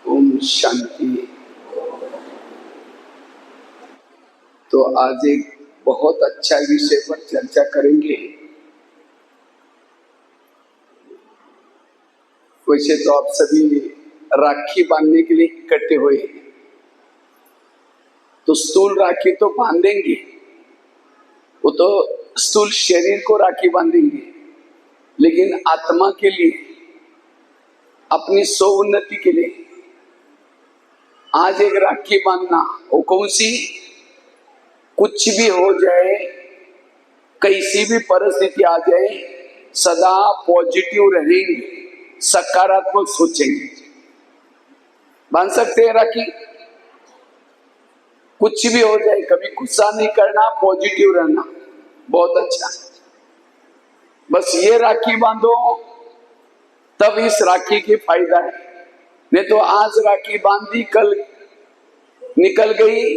ओम शांति। तो आज एक बहुत अच्छा विषय पर चर्चा करेंगे। वैसे तो आप सभी राखी बांधने के लिए इकट्ठे हुए, तो स्थूल राखी तो बांधेंगे, वो तो स्थूल शरीर को राखी बांधेंगे, लेकिन आत्मा के लिए, अपनी सोउन्नति के लिए आज एक राखी बांधना। वो कौन सी? कुछ भी हो जाए, कैसी भी परिस्थिति आ जाए, सदा पॉजिटिव रहेंगे, सकारात्मक सोचेंगे। बांध सकते हैं राखी। कुछ भी हो जाए, कभी गुस्सा नहीं करना, पॉजिटिव रहना, बहुत अच्छा। बस ये राखी बांधो, तब इस राखी की फायदा है। नहीं तो आज राखी बांधी, कल निकल गई,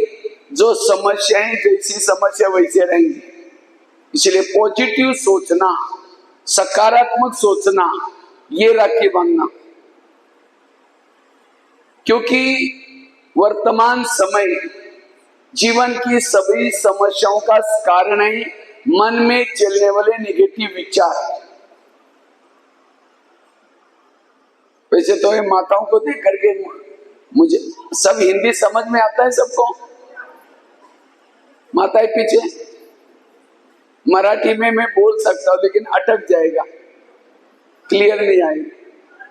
जो समस्याएं जैसी समस्या वैसे रहेंगी। इसलिए पॉजिटिव सोचना, सकारात्मक सोचना, ये राखी बांधना। क्योंकि वर्तमान समय जीवन की सभी समस्याओं का कारण है मन में चलने वाले नेगेटिव विचार। वैसे तो ये माताओं को देख करके मुझे सब हिंदी समझ में आता है सबको। माताएं पीछे, मराठी में मैं बोल सकता हूं लेकिन अटक जाएगा, क्लियर नहीं आएगा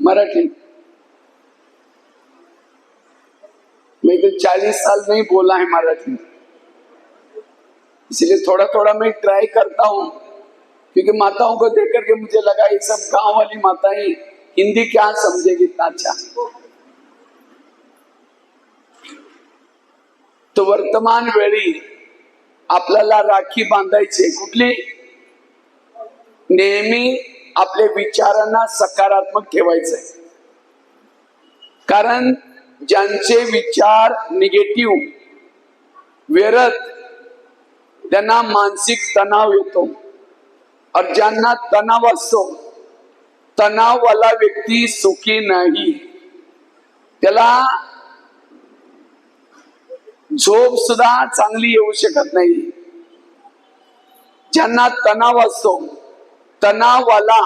मराठी। मैं तो 40 साल नहीं बोला है मराठी, इसलिए थोड़ा थोड़ा मैं ट्राई करता हूं। क्योंकि माताओं को देख करके मुझे लगा ये सब गांव वाली माताएं हिंदी क्या समझेगी इतना अच्छा। तो वर्तमान वेळी आपल्याला राखी बांधायची कुठली? नेहमी आपले विचारांना सकारात्मक ठेवायचंय। कारण ज्यांचे विचार निगेटिव्ह, व्यर्थ, त्यांना मानसिक तणाव येतो। और ज्यांना तणाव असतो, तणाववाला व्यक्ती सुखी नाही, त्याला झोप सुद्धा चांगली येऊ शकत नाही। ज्यांना तणाव असतो, तणाववाला,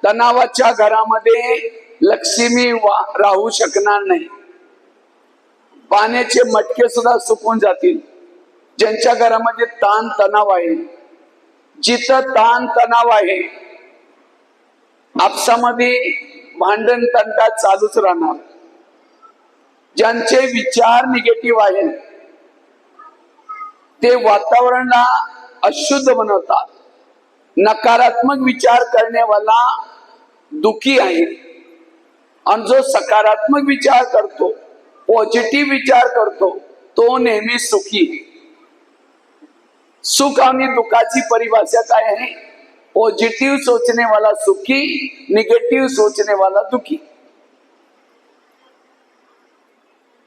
तणावाच्या घरामध्ये लक्ष्मी राहू शकणार नाही। पाण्याचे मटके सुद्धा सुकून जातील। ज्यांच्या घरामध्ये ताण तणाव आहे, जिथं ताण तणाव आहे, आपसामध्ये भांडण तंटा चालूच राहणार। ज्यांचे विचार निगेटिव्ह आहेत, ते वातावरणाला अशुद्ध बनवतात। नकारात्मक विचार करने वाला दुखी आहे, आणि जो सकारात्मक विचार करतो, पॉझिटिव्ह विचार करतो, तो नेहमी सुखी। सुख आणि दुखाची परिभाषा काय आहे? पॉझिटिव्ह सोचने वाला सुखी, निगेटिव्ह सोचने वाला दुखी।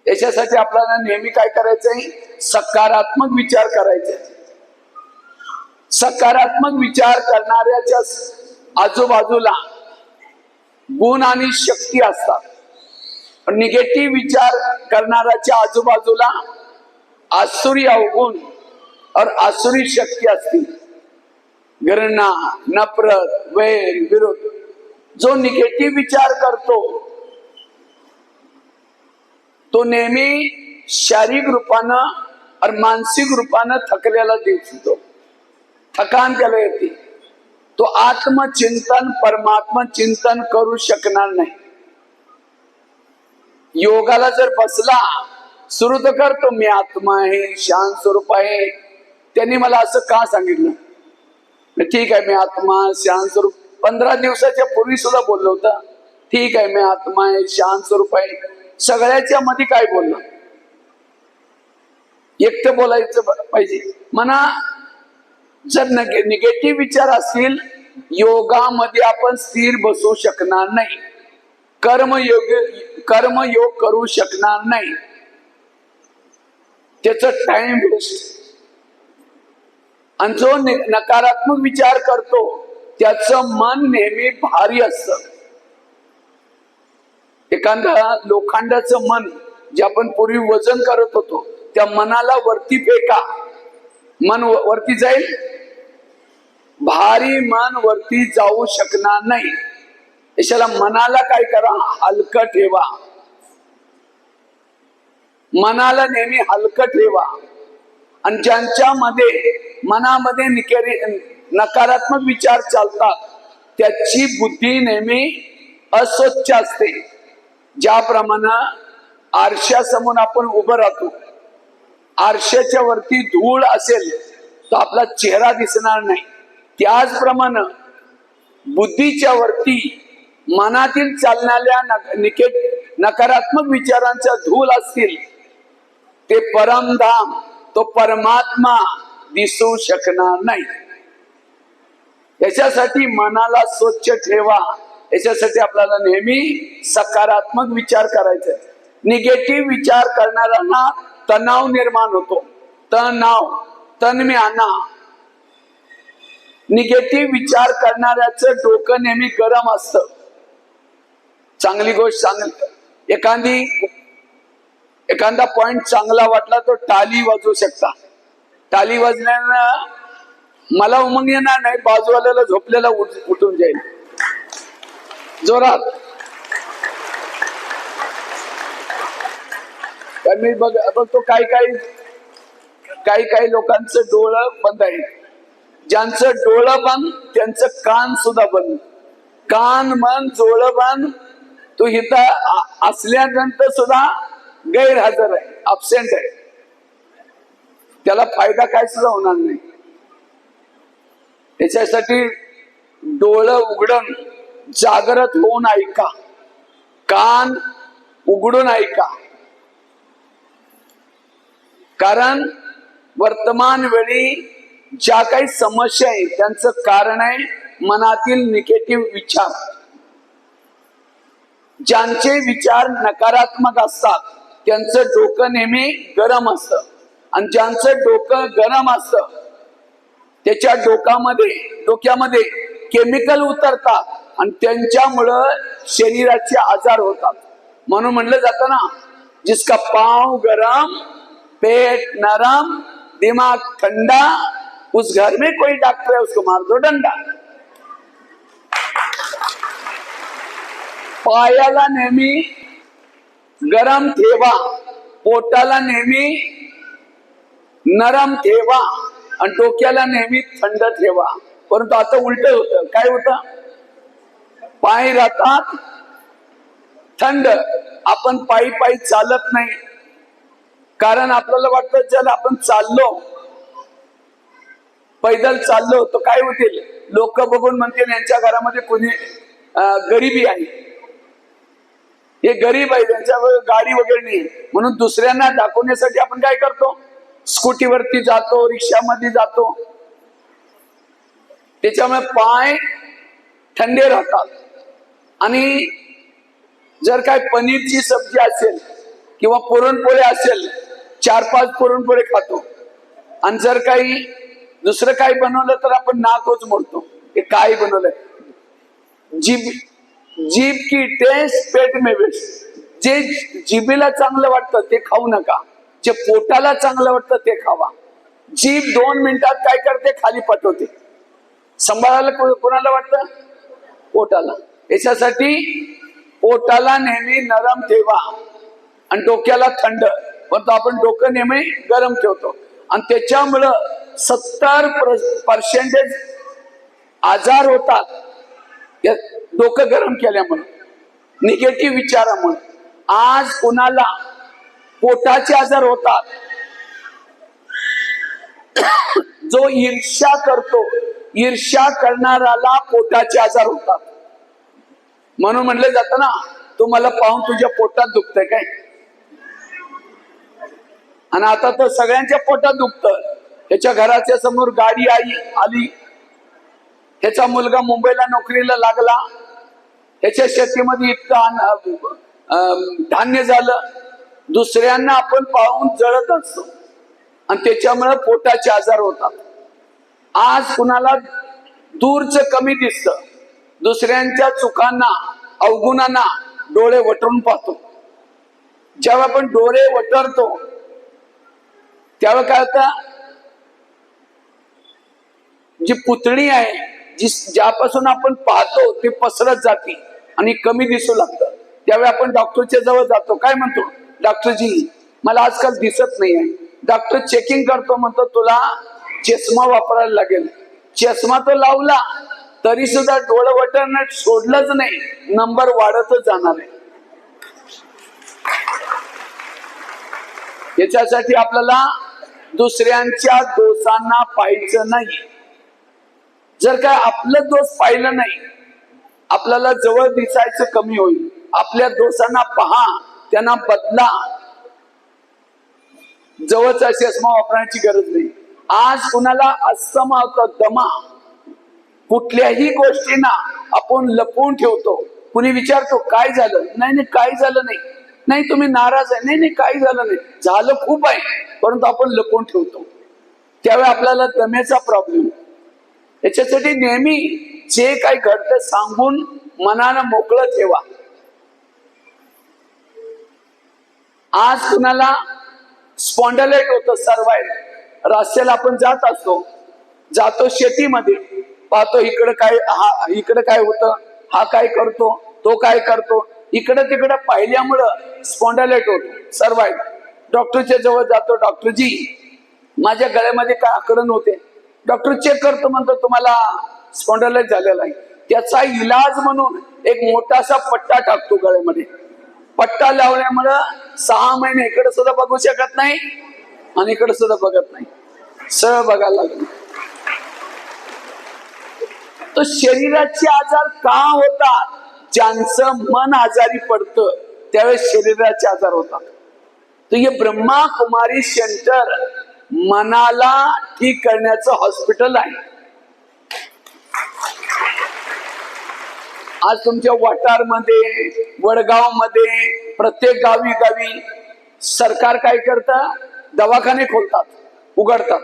याच्यासाठी आपल्याला नेहमी काय करायचंय? सकारात्मक विचार करायचे। सकारात्मक विचार करणाऱ्याच्या आजूबाजूला गुण आणि शक्ती असतात। निगेटिव्ह विचार करणाऱ्याच्या आजूबाजूला आसुरी अवगुण और आसुरी शक्ती असते। घृणा, नफरत, वैर, विरोध। जो निगेटिव्ह विचार करतो, तो नेहमी शारीरिक रूपानं और मानसिक रूपानं थकलेला दिसतो, थकान त्याला येते। तो आत्मचिंतन, परमात्मा चिंतन करू शकणार नाही। योगाला जर बसला, सुरू तर करतो, मी आत्मा आहे, शांत स्वरूप आहे। त्यांनी मला असं का सांगितलं? ठीक आहे, मी आत्मा, शांत स्वरूप 15 दिवसाच्या पूर्वी सुद्धा बोललो होतं। ठीक आहे, मी आत्मा आहे, शांत स्वरूप आहे। सगळ्याच्या मध्ये काय बोललं? एकटं बोलायचं पाहिजे म्हणा। जर निगेटिव्ह विचार असतील, योगामध्ये आपण स्थिर बसू शकणार नाही, कर्मयोग करू शकणार नाही, त्याचं टाइम वेस्ट। आणि जो नकारात्मक विचार करतो, त्याचं मन नेहमी भारी असतं। एखादा लोखंडाचं मन जे आपण पूर्वी वजन करत होतो त्या मनाला वरती फेका, मन वरती जाईल. भारी मन वरती जाऊ शकणार नाही. याला मनाला काय करा, हलकं ठेवा. मनाला नेहमी हलकं ठेवा. आणि ज्यांच्या मनामध्ये नकारात्मक विचार चालतात त्याची बुद्धी नेहमी अस्वच्छ असते. ज्याप्रमाणे आरशासमोर आपण उभं राहतो, आरशाच्या वरती धूळ असेल तर आपला चेहरा दिसणार नाही. त्याचप्रमाणे बुद्धीच्या वरती मनातील चालणाऱ्या नकारात्मक विचारांचा धूळ असतील ते परमधाम, तो परमात्मा दिसू शकणार नाही. याच्यासाठी मनाला स्वच्छ ठेवा. याच्यासाठी आपल्याला नेहमी सकारात्मक विचार करायचे. निगेटिव्ह विचार करणाऱ्यांना तणाव निर्माण होतो. तन्म्याना निगेटिव्ह विचार करणाऱ्याचं डोकं नेहमी गरम असतं. चांगली गोष्ट सांगितलं, एखादा पॉइंट चांगला वाटला तो टाळी वाजवू शकता. टाळी वाजल्यानं मला उमंग येणार नाही, बाजूवाल्याला झोपलेला उठून जाईल जोरात. मी बघतो काही लोकांचं डोळं बंद आहे. ज्यांचं डोळं बंद त्यांचं कान सुद्धा बंद. कान मन डोळं बंद. तो इथं असल्यानंतर सुद्धा गैरहजर आहे, अब्सेंट आहे. त्याला फायदा काय सुद्धा होणार नाही. त्याच्यासाठी डोळं उघडून जागृत होऊन ऐका, कान उघडून ऐका. कारण वर्तमान वेळी ज्या काही समस्या आहे त्यांचं कारण आहे मनातील निगेटिव्ह विचार. ज्यांचे विचार नकारात्मक असतात त्यांचं डोकं नेहमी गरम असतं. आणि ज्यांचं डोकं गरम असतं त्याच्या डोक्यामध्ये केमिकल उतरतात आणि त्यांच्यामुळं शरीराचे आजार होतात. म्हणून म्हणलं जातं ना, जिसका पाँव गरम पेट नरम दिमाग ठंडा उस घर में कोई डॉक्टर है उसको मार दो डंडा. पायाला नेहमी गरम ठेवा, पोटाला नेहमी नरम ठेवा आणि डोक्याला नेहमी थंड ठेवा. परंतु आता उलट होतं. काय होतं? पाय राहतात थंड, आपण पायी चालत नाही. कारण आपल्याला वाटतं चल आपण चाललो, पैदल चाललो तर काय होतील, लोक बघून म्हणतील यांच्या घरामध्ये कोणी गरिबी आहे, हे गरीब आहे, त्यांच्यावर गाडी वगैरे नाही. म्हणून दुसऱ्यांना दाखवण्यासाठी आपण काय करतो, स्कूटीवरती जातो, रिक्षामध्ये जातो. त्याच्यामुळे पाय थंडे राहतात. आणि जर काय पनीरची सब्जी असेल किंवा पुरणपोळी असेल, 4-5 पुरणपोळी खातो. आणि जर काही दुसरं काही बनवलं तर आपण नाकच मोडतो. हे काय बनवलंय, जीभ की टेस्ट पेट में विष. जे जिभेला चांगलं वाटतं ते खाऊ नका, जे पोटाला चांगलं वाटतं ते खावा. जीभ 2 मिनिटात काय करते, खाली पटवते. सांभाळायला कोणाला वाटतं, पोटाला. याच्यासाठी पोटाला नेहमी नरम ठेवा आणि डोक्याला थंड. पण आपण डोकं नेहमी गरम ठेवतो आणि त्याच्यामुळं 70% आजार होतात डोकं गरम केल्यामुळे, निगेटिव्ह विचारामुळे. आज कोणाला पोटाचे आजार होतात, जो ईर्ष्या करतो, ईर्ष्या करणाऱ्याला पोटाचे आजार होतात. म्हणून म्हणलं जातं ना, तू मला पाहून तुझ्या पोटात दुखतंय काय. आणि आता तर सगळ्यांच्या पोटात दुखतं. त्याच्या घराच्या समोर गाडी आली, त्याचा मुलगा मुंबईला नोकरीला लागला, त्याच्या शेतीमध्ये इतकं धान्य झालं, दुसऱ्यांना आपण पाहून जळत असतो आणि त्याच्यामुळे पोटाचे आजार होतात. आज कुणाला दूरच कमी दिसतं, दुसऱ्यांच्या चुकांना अवगुणांना डोळे वटरून पाहतो. जेव्हा आपण डोळे वटरतो तेव्हा काय होतं, जी पुतळी आहे ज्यापासून आपण पाहतो ते पसरत जाते आणि कमी दिसू लागतं. त्यावेळी आपण डॉक्टरच्या जवळ जातो, काय म्हणतो, डॉक्टरजी मला आजकाल दिसत नाही आहे. डॉक्टर चेकिंग करतो, म्हणतो तुला चष्मा वापरायला लागेल. चष्मा तो लावला तरी सुद्धा डोळं वटणं सोडलंच नाही, नंबर वाढतच जाणार आहे. याच्यासाठी आपल्याला दुसऱ्यांच्या दोषांना पाहायचं नाही. जर काय आपलं दोष पाहिलं नाही, आपल्याला जवळ दिसायचं कमी होईल. आपल्या दोषांना पहा, त्यांना बदला. जवळचा चष्मा वापरण्याची गरज नाही. आज कुणाला अस्थमा होतं, दमा, कुठल्याही गोष्टींना आपण लपवून ठेवतो. कुणी विचारतो काय झालं, नाही नाही काही झालं नाही, नाही तुम्ही नाराज आहे, नाही नाही काही झालं नाही, झालं खूप आहे, परंतु आपण लपवून ठेवतो. त्यावेळी आपल्याला दम्याचा प्रॉब्लेम. याच्यासाठी नेहमी जे काही घडतं सांगून मनानं मोकळं ठेवा. आज कुणाला स्पॉन्डलाइट होतं, सर्वायवल, रस्त्याला आपण जातो शेतीमध्ये, पाहतो इकडं काय होतं, हा काय करतो, तो काय करतो, इकडं तिकडं पाहिल्यामुळं स्पॉन्डलाइट होतो, सर्वायवल. डॉक्टरच्या जवळ जातो, डॉक्टरजी माझ्या गळ्यामध्ये काय आकडण होते. डॉक्टर चेक करतो, म्हणतो तुम्हाला स्पॉन्डलाइट झालेला आहे. त्याचा इलाज म्हणून एक मोठासा पट्टा टाकतो गळ्यामध्ये. पट्टा लावल्यामुळं 6 महिने इकडे सुद्धा बघू शकत नाही आणि इकडे सुद्धा बघत नाही, सरळ बघायला लागलं. तो शरीराचे आजार का होतात? ज्यांचं मन आजारी पडतं त्यावेळेस शरीराचे आजार होतात. तो हे ब्रह्मा कुमारी सेंटर मनाला ठीक करण्याचं हॉस्पिटल आहे. आज तुमच्या वाटारमध्ये, वडगावमध्ये, प्रत्येक गावी सरकार काय करतं, दवाखाने खोलतात, उघडतात.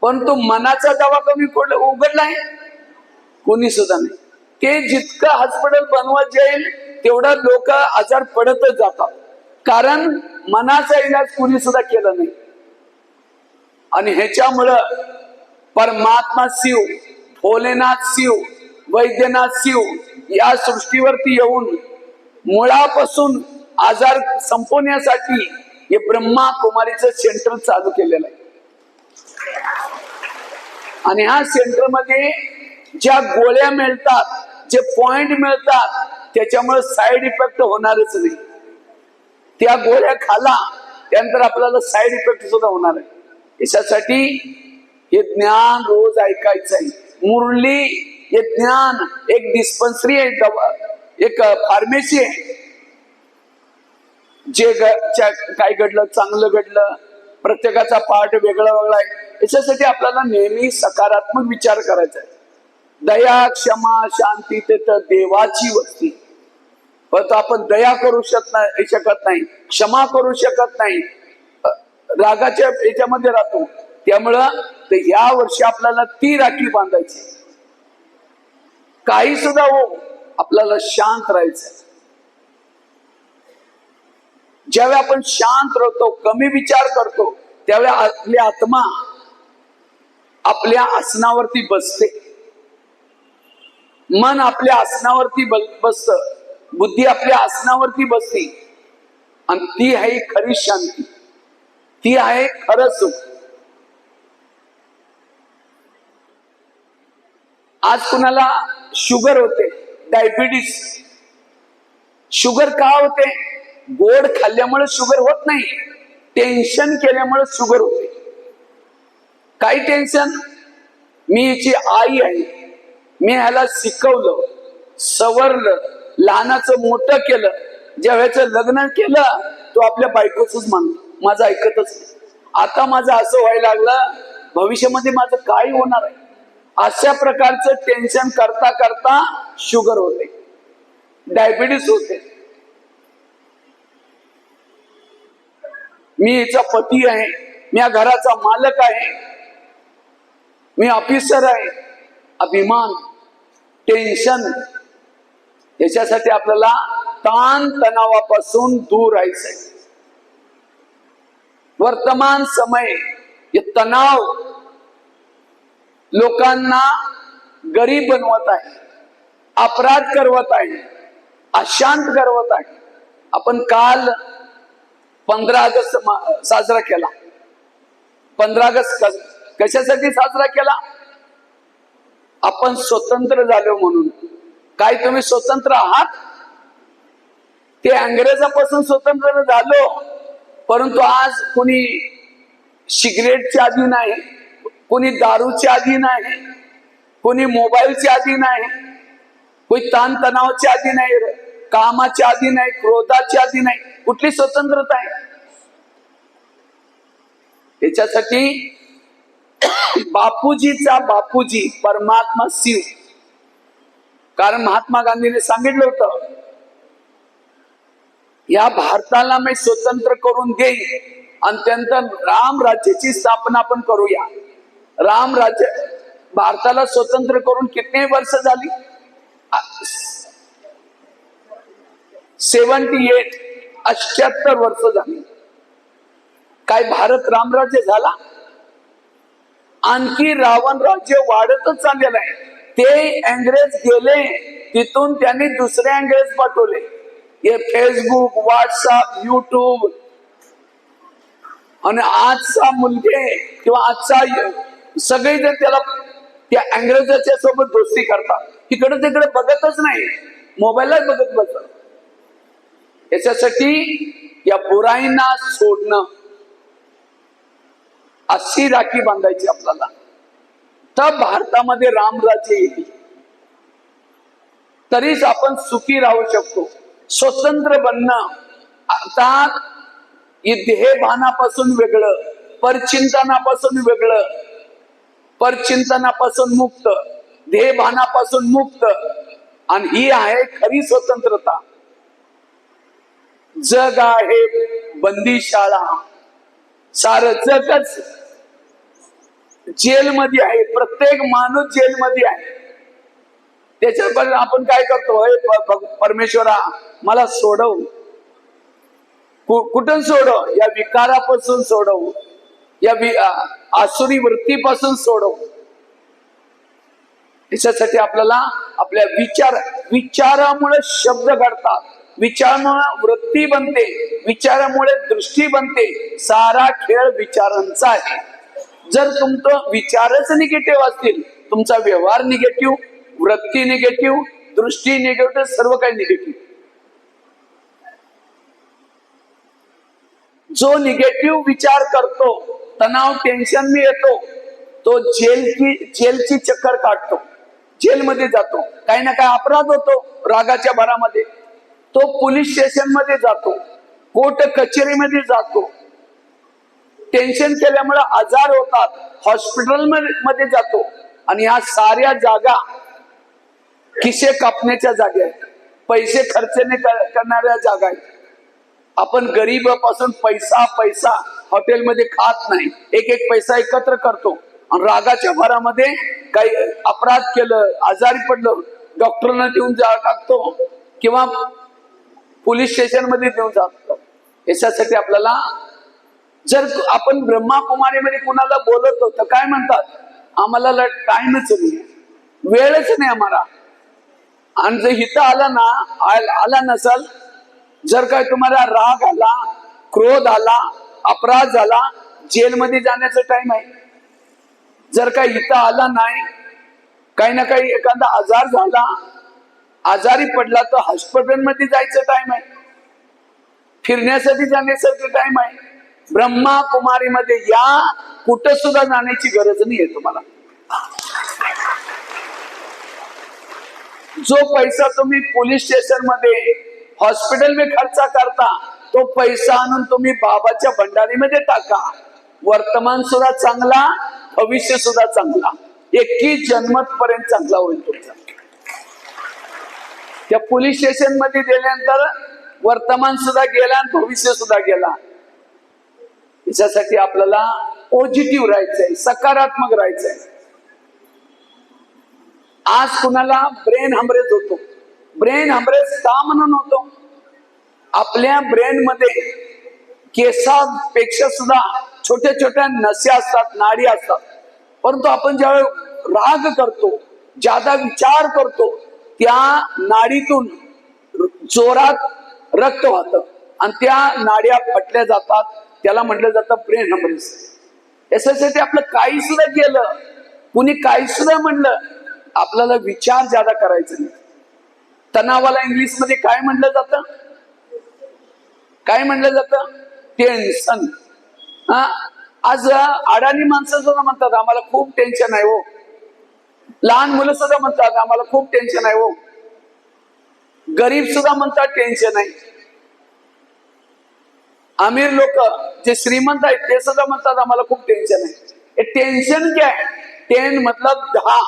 पण तो मनाचा दवाखाना उघडलाय कोणी सुद्धा नाही. ते जितकं हॉस्पिटल बनवत जाईल तेवढा लोक आजार पडतच जातात, कारण मनाचा इलाज कोणी सुद्धा केला नाही. आणि ह्याच्यामुळं परमात्मा शिव, भोलेनाथ शिव, वैद्यनाथ शिव या सृष्टीवरती येऊन मुळापासून आजार संपवण्यासाठी हे ब्रह्मा कुमारीचं सेंटर चालू केलेलं आहे. आणि ह्या सेंटर मध्ये ज्या गोळ्या मिळतात, जे पॉइंट मिळतात, त्याच्यामुळे साईड इफेक्ट होणारच नाही. त्या गोळ्या खाला त्यानंतर आपल्याला साईड इफेक्ट सुद्धा होणार आहे. याच्यासाठी हे ज्ञान रोज ऐकायचं आहे. मुरली हे ज्ञान एक डिस्पन्सरी आहे, एक फार्मसी आहे. जे काय घडलं, चांगलं घडलं, प्रत्येकाचा पार्ट वेगळा वेगळा आहे. याच्यासाठी आपल्याला नेहमी सकारात्मक विचार करायचा आहे. दया, क्षमा, शांती ते तर देवाची वस्ती. पण आपण दया करू शकत नाही, क्षमा करू शकत नाही, रागाच्या याच्यामध्ये राहतो. त्यामुळं या वर्षी आपल्याला ती राखी बांधायची. काही सुद्धा हो, आपल्याला शांत राहायचं. ज्यावेळी आपण शांत राहतो, कमी विचार करतो, त्यावेळी आपली आत्मा आपल्या आसनावरती बसते, मन आपल्या आसनावरती बसतं, बुद्धी आपल्या आसनावरती बसते. आणि ती आहे खरी शांती, ती आहे खरं सुख. आज कुणाला शुगर होते, डायबिटीस. शुगर का होते? गोड खाल्ल्यामुळे शुगर होत नाही, टेन्शन केल्यामुळे शुगर होते. काही टेन्शन, मी हिची आई आहे, मी ह्याला शिकवलं, सवरलं, लहानाचं मोठं केलं, ज्यावेळेचं लग्न केलं तो आपल्या बायकोच मानतो, माझं ऐकतच नाही. आता माझं असं व्हायला लागलं, भविष्यामध्ये माझं काय होणार आहे? अशा प्रकारचं टेन्शन करता करता शुगर होते, डायबिटीस होते. मी हिचा पती आहे, मी या घराचा मालक आहे, मी ऑफिसर आहे. अभिमान, टेन्शन, याच्यासाठी आपल्याला ताण तणावापासून दूर राहायचंय. वर्तमान समय हे तणाव लोकांना गरीब बनवत आहे, अपराध करवत आहे, अशांत करवत आहे. आपण काल 15 ऑगस्ट साजरा केला. 15 ऑगस्ट कशासाठी साजरा केला? आपण स्वतंत्र झालो म्हणून. काय तुम्ही स्वतंत्र आहात? ते अंग्रेजापासून स्वतंत्र झालो, परंतु आज कोणी सिगरेटचे आदी नाही, कोणी दारूचे आदी नाही, कोणी मोबाईलचे आदी नाही, कोणी ताणतणावाचे आदी नाही, कामाचे आदी नाही, क्रोधाचे आदी नाही. कुठली स्वतंत्रता आहे? त्याच्यासाठी बापूजीचा बापूजी परमात्मा शिव. कारण महात्मा गांधीने सांगितलं होतं, या भारताला मी स्वतंत्र करून देईन आणि त्यानंतर राम राज्याची स्थापना आपण करूया. राम राज्य भारताला स्वतंत्र करून किती वर्ष झाली? 78 वर्ष झाली. काय भारत रामराज्य झाला? आणखी रावण राज्य वाढतच चाललेलं आहे. ते इंग्रज गेले, तिथून त्यांनी दुसरे इंग्रज पाठवले. हे फेसबुक, व्हॉट्सअप, युट्यूब आणि आजचा मुलगे किंवा आजचा सगळेजण त्याला त्या इंग्रजाच्या सोबत दोस्ती करतात. तिकडे तिकडे बघतच नाही, मोबाईलला बघत बसतात. याच्यासाठी या बुराईंना सोडणं, अशी राखी बांधायची आपल्याला. तर भारतामध्ये रामराज्य येईल, तरीच आपण सुखी राहू शकतो. स्वतंत्र बनणं अर्थात देहभानापासून वेगळं, परचिंतनापासून वेगळं, परचिंतनापासून मुक्त, देहभानापासून मुक्त. आणि ही आहे खरी स्वतंत्रता. जग आहे बंदीशाळा, सारं जगच जेलमध्ये आहे. प्रत्येक माणूस जेलमध्ये आहे. त्याच्यावर आपण काय करतो? परमेश्वरा मला सोडव. कुठून सोडव? या विकारापासून सोडव, या आसुरी वृत्तीपासून सोडव. त्याच्यासाठी आपल्याला आपल्या विचारामुळे शब्द घडतात, विचारामुळे वृत्ती बनते, विचारामुळे दृष्टी बनते. सारा खेळ विचारांचा आहे. जर तुमचं विचारच निगेटिव्ह असतील, तुमचा व्यवहार निगेटिव्ह, वृत्ती निगेटिव्ह, दृष्टी निगेटिव्ह, सर्व काही निगेटिव्ह. जो निगेटिव्ह विचार करतो, तणाव, टेन्शन मी येतो, तो जेलची चक्कर काढतो, जेलमध्ये जातो. काही ना काही अपराध होतो रागाच्या भरामध्ये, तो पोलीस स्टेशन मध्ये जातो, कोर्ट कचेरीमध्ये जातो. टेन्शन केल्यामुळे आजार होतात, हॉस्पिटल मध्ये जातो. आणि ह्या साऱ्या जागा खिसे कापण्याच्या जागा आहेत, पैसे खर्च करणाऱ्या जागा आहेत. आपण गरीबापासून पैसा हॉटेलमध्ये खात नाही, एक पैसा एकत्र करतो आणि रागाच्या भरामध्ये काही अपराध केलं, आजारी पडलं, डॉक्टरना देऊन टाकतो किंवा पोलीस स्टेशन मध्ये देऊन जातो. याच्यासाठी आपल्याला, जर आपण ब्रह्माकुमारीमध्ये कुणाला बोलवतो तर काय म्हणतात? आम्हाला टाइमच नाही, वेळच नाही आम्हाला. आणि जर इथं आला नसल, जर काय तुम्हाला राग आला, क्रोध आला, अपराध झाला, जेलमध्ये जाण्याचा टाइम आहे. जर काय इथं आला नाही, काही ना काही एखादा आजार झाला, आजारी पडला, तर हॉस्पिटलमध्ये जायचं टाइम आहे, फिरण्यासाठी जाण्यासाठी टाइम आहे. ब्रह्मा कुमारीमध्ये या, कुठं सुद्धा जाण्याची गरज नाही आहे तुम्हाला. जो पैसा तुम्ही पोलीस स्टेशन मध्ये, हॉस्पिटल में खर्च करता, तो पैसा आणून तुम्ही बाबाच्या भंडारीमध्ये टाका. वर्तमान सुद्धा चांगला, भविष्य सुद्धा चांगला, 21 जन्मत पर्यंत चांगला होईल तुमचा. त्या पोलीस स्टेशन मध्ये गेल्यानंतर वर्तमान सुद्धा गेला आणि भविष्य सुद्धा गेला. याच्यासाठी आपल्याला पॉझिटिव्ह राहायचंय, सकारात्मक राहायचंय. आज कुणाला ब्रेन हॅमरेज होतो, ब्रेन हॅमरेज का म्हणून होतो? आपल्या ब्रेन मध्ये केसापेक्षा सुद्धा छोट्या छोट्या नस्या असतात, नाडी असतात. परंतु आपण ज्यावेळी राग करतो, ज्यादा विचार करतो, त्या नाडीतून जोरात रक्त वाहतं आणि त्या नाड्या फटल्या जातात. त्याला म्हटलं जातं ब्रेन हॅमरेज. याच्यासाठी आपलं काही सुद्धा केलं, कुणी काही सुद्धा म्हणलं, आपल्याला विचार ज्यादा करायचं नाही. तणावाला इंग्लिश मध्ये काय म्हटलं जातं? काय म्हटलं जातं? टेन्शन. आज अडाणी माणसं सुद्धा म्हणतात आम्हाला खूप टेन्शन आहे हो. लहान मुलं सुद्धा म्हणतात आम्हाला खूप टेन्शन आहे हो. गरीब सुद्धा म्हणतात टेन्शन आहे. अमीर लोक जे श्रीमंत आहेत ते सुद्धा म्हणतात आम्हाला खूप टेन्शन आहे. ये टेंशन क्या है? 10 मतलब 10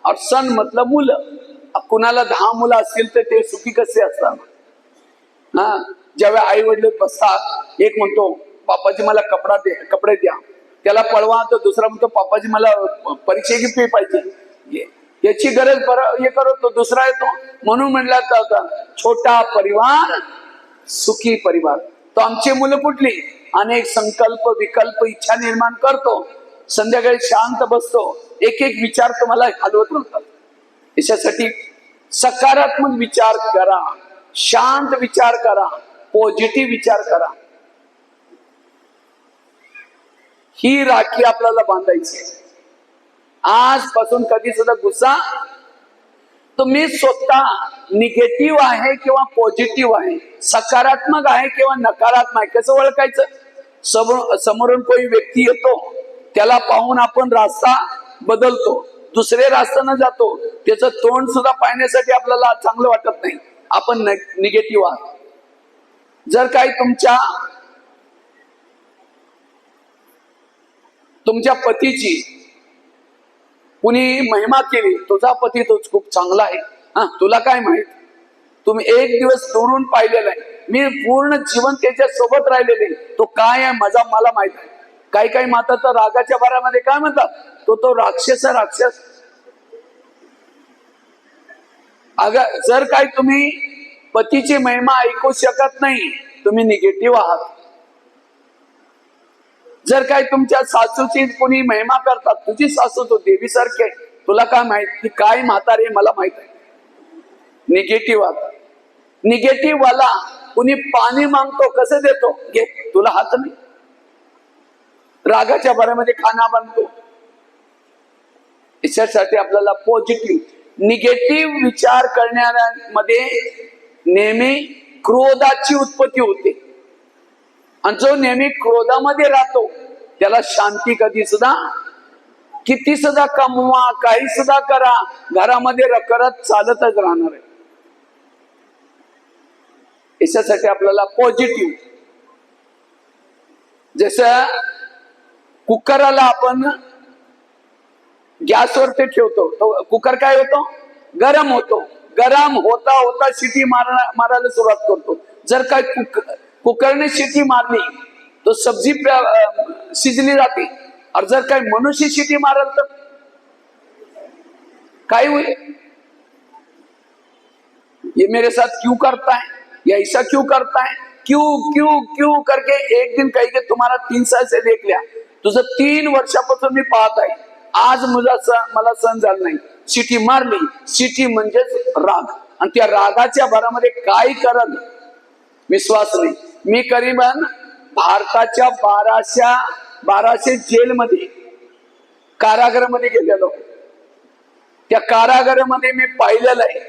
और सन मतलब मुलं. कुणाला 10 मुलं असतील तर ते सुखी कसे असतात? जेव्हा आई वडील बसतात, एक म्हणतो पापाजी मला कपडे द्या, त्याला पळवा, तर दुसरा म्हणतो पापाजी मला परीक्षेची फी पाहिजे, याची गरज बरं हे करत तो दुसरा येतो. म्हणून म्हणला होता छोटा परिवार सुखी परिवार. तो आमची मुलं कुठली? अनेक संकल्प विकल्प इच्छा निर्माण करतो, संध्याकाळी शांत बसतो, एक एक विचार तुम्हाला हलवत राहतात. याच्यासाठी सकारात्मक विचार करा, शांत विचार करा, पॉझिटिव्ह विचार करा. ही राखी आपल्याला बांधायची. आजपासून कधी सुद्धा गुस्सा, तुम्ही स्वतः निगेटिव्ह आहे किंवा पॉझिटिव्ह आहे, सकारात्मक आहे किंवा नकारात्मक आहे, कसं ओळखायचं? समोरून कोणी व्यक्ती येतो, त्याला पाहून आपण रास्ता बदलतो, दुसरे रस्त्यानं जातो, त्याचं तोंड सुद्धा पाहण्यासाठी आपल्याला चांगलं वाटत नाही, आपण निगेटिव्ह आहात. जर काही तुमच्या पतीची कुणी महिमा केली, तुझा पती तोच खूप चांगला आहे, तुला काय माहित? तुम्ही एक दिवस दुरून पाहिलेला आहे, मी पूर्ण जीवन त्याच्या सोबत राहिलेले, तो काय आहे मला माहित आहे. काही काही माता तर रागाच्या भरामध्ये काय म्हणतात, तो राक्षस आहे, राक्षस. अगं जर काही तुम्ही पतीची महिमा ऐकू शकत नाही, तुम्ही निगेटिव्ह आहात. जर काही तुमच्या सासूची कोणी महिमा करतात, तुझी सासू तो देवीसारखी आहे, तुला काय माहित ती काय म्हातारी मला माहित आहे, निगेटिव्ह आहात. निगेटिव्ह वाला कुणी पाणी मागतो, कसं देतो? घे, तुला हात नाही. रागाच्या भरामध्ये खाना बनतो. याच्यासाठी आपल्याला पॉझिटिव्ह, निगेटिव्ह विचार करण्यामध्ये नेहमी क्रोधाची उत्पत्ती होते, आणि जो नेहमी क्रोधामध्ये राहतो त्याला शांती कधी सुद्धा, किती सुद्धा कमवा, काही सुद्धा करा, घरामध्ये रखरख चालतच राहणार आहे. याच्यासाठी आपल्याला पॉझिटिव्ह, जसं कुकरला आपण गॅसवरती ठेवतो, तो कुकर काय होतो? गरम होतो. गरम होता होता शिटी मारायला सुरुवात करतो. जर काय कुकरने शिटी मारली तो सब्जी शिजली जाते, और जर काय मनुष्य शिटी मारल तर काय हुई? ये मेरे साथ क्यों करता है, या ऐसा क्यों करता है, क्यों क्यों क्यों करके एक दिन कहेंगे तुम्हारा 3 साल से देख लिया, तुझं 3 वर्षापासून मी पाहत आहे, आज मला सहन झालं नाही, शिटी मारली. शिटी म्हणजेच राग, आणि त्या रागाच्या भरामध्ये काय करल विश्वास नाही. मी करीबन भारताच्या 1200 जेलमध्ये, कारागृहामध्ये गेलेलो. त्या कारागृहामध्ये मी पाहिलेलं आहे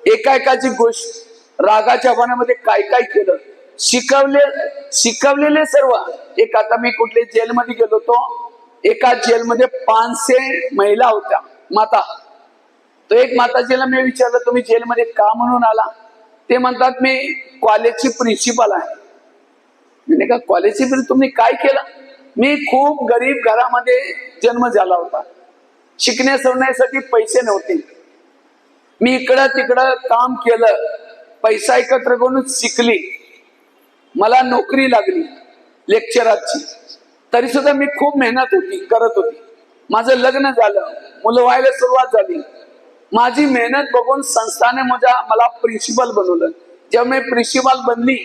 एकाची गोष्ट, रागाच्या भरामध्ये काय काय केलं, शिकवलेले सर्व. एक आता मी कुठल्या जेलमध्ये गेलो होतो, एका जेलमध्ये 500 महिला होत्या, माता. तो एक माताजीला मी विचारलं तुम्ही जेलमध्ये का म्हणून आला? ते म्हणतात मी कॉलेजची प्रिन्सिपल आहे. म्हणजे का कॉलेजची प्रिन्सिपल, तुम्ही काय केलं? मी खूप गरीब घरामध्ये जन्म झाला होता, शिकण्यासाठी पैसे नव्हते, मी इकडं तिकडं काम केलं, पैसा एकत्र करून शिकली, मला नोकरी लागली लेक्चराची. तरी सुद्धा मी खूप मेहनत करत होती. माझं लग्न झालं, मुलं व्हायला सुरुवात झाली. माझी मेहनत बघून संस्थाने मला प्रिन्सिपल बनवलं. जेव्हा मी प्रिन्सिपाल बनली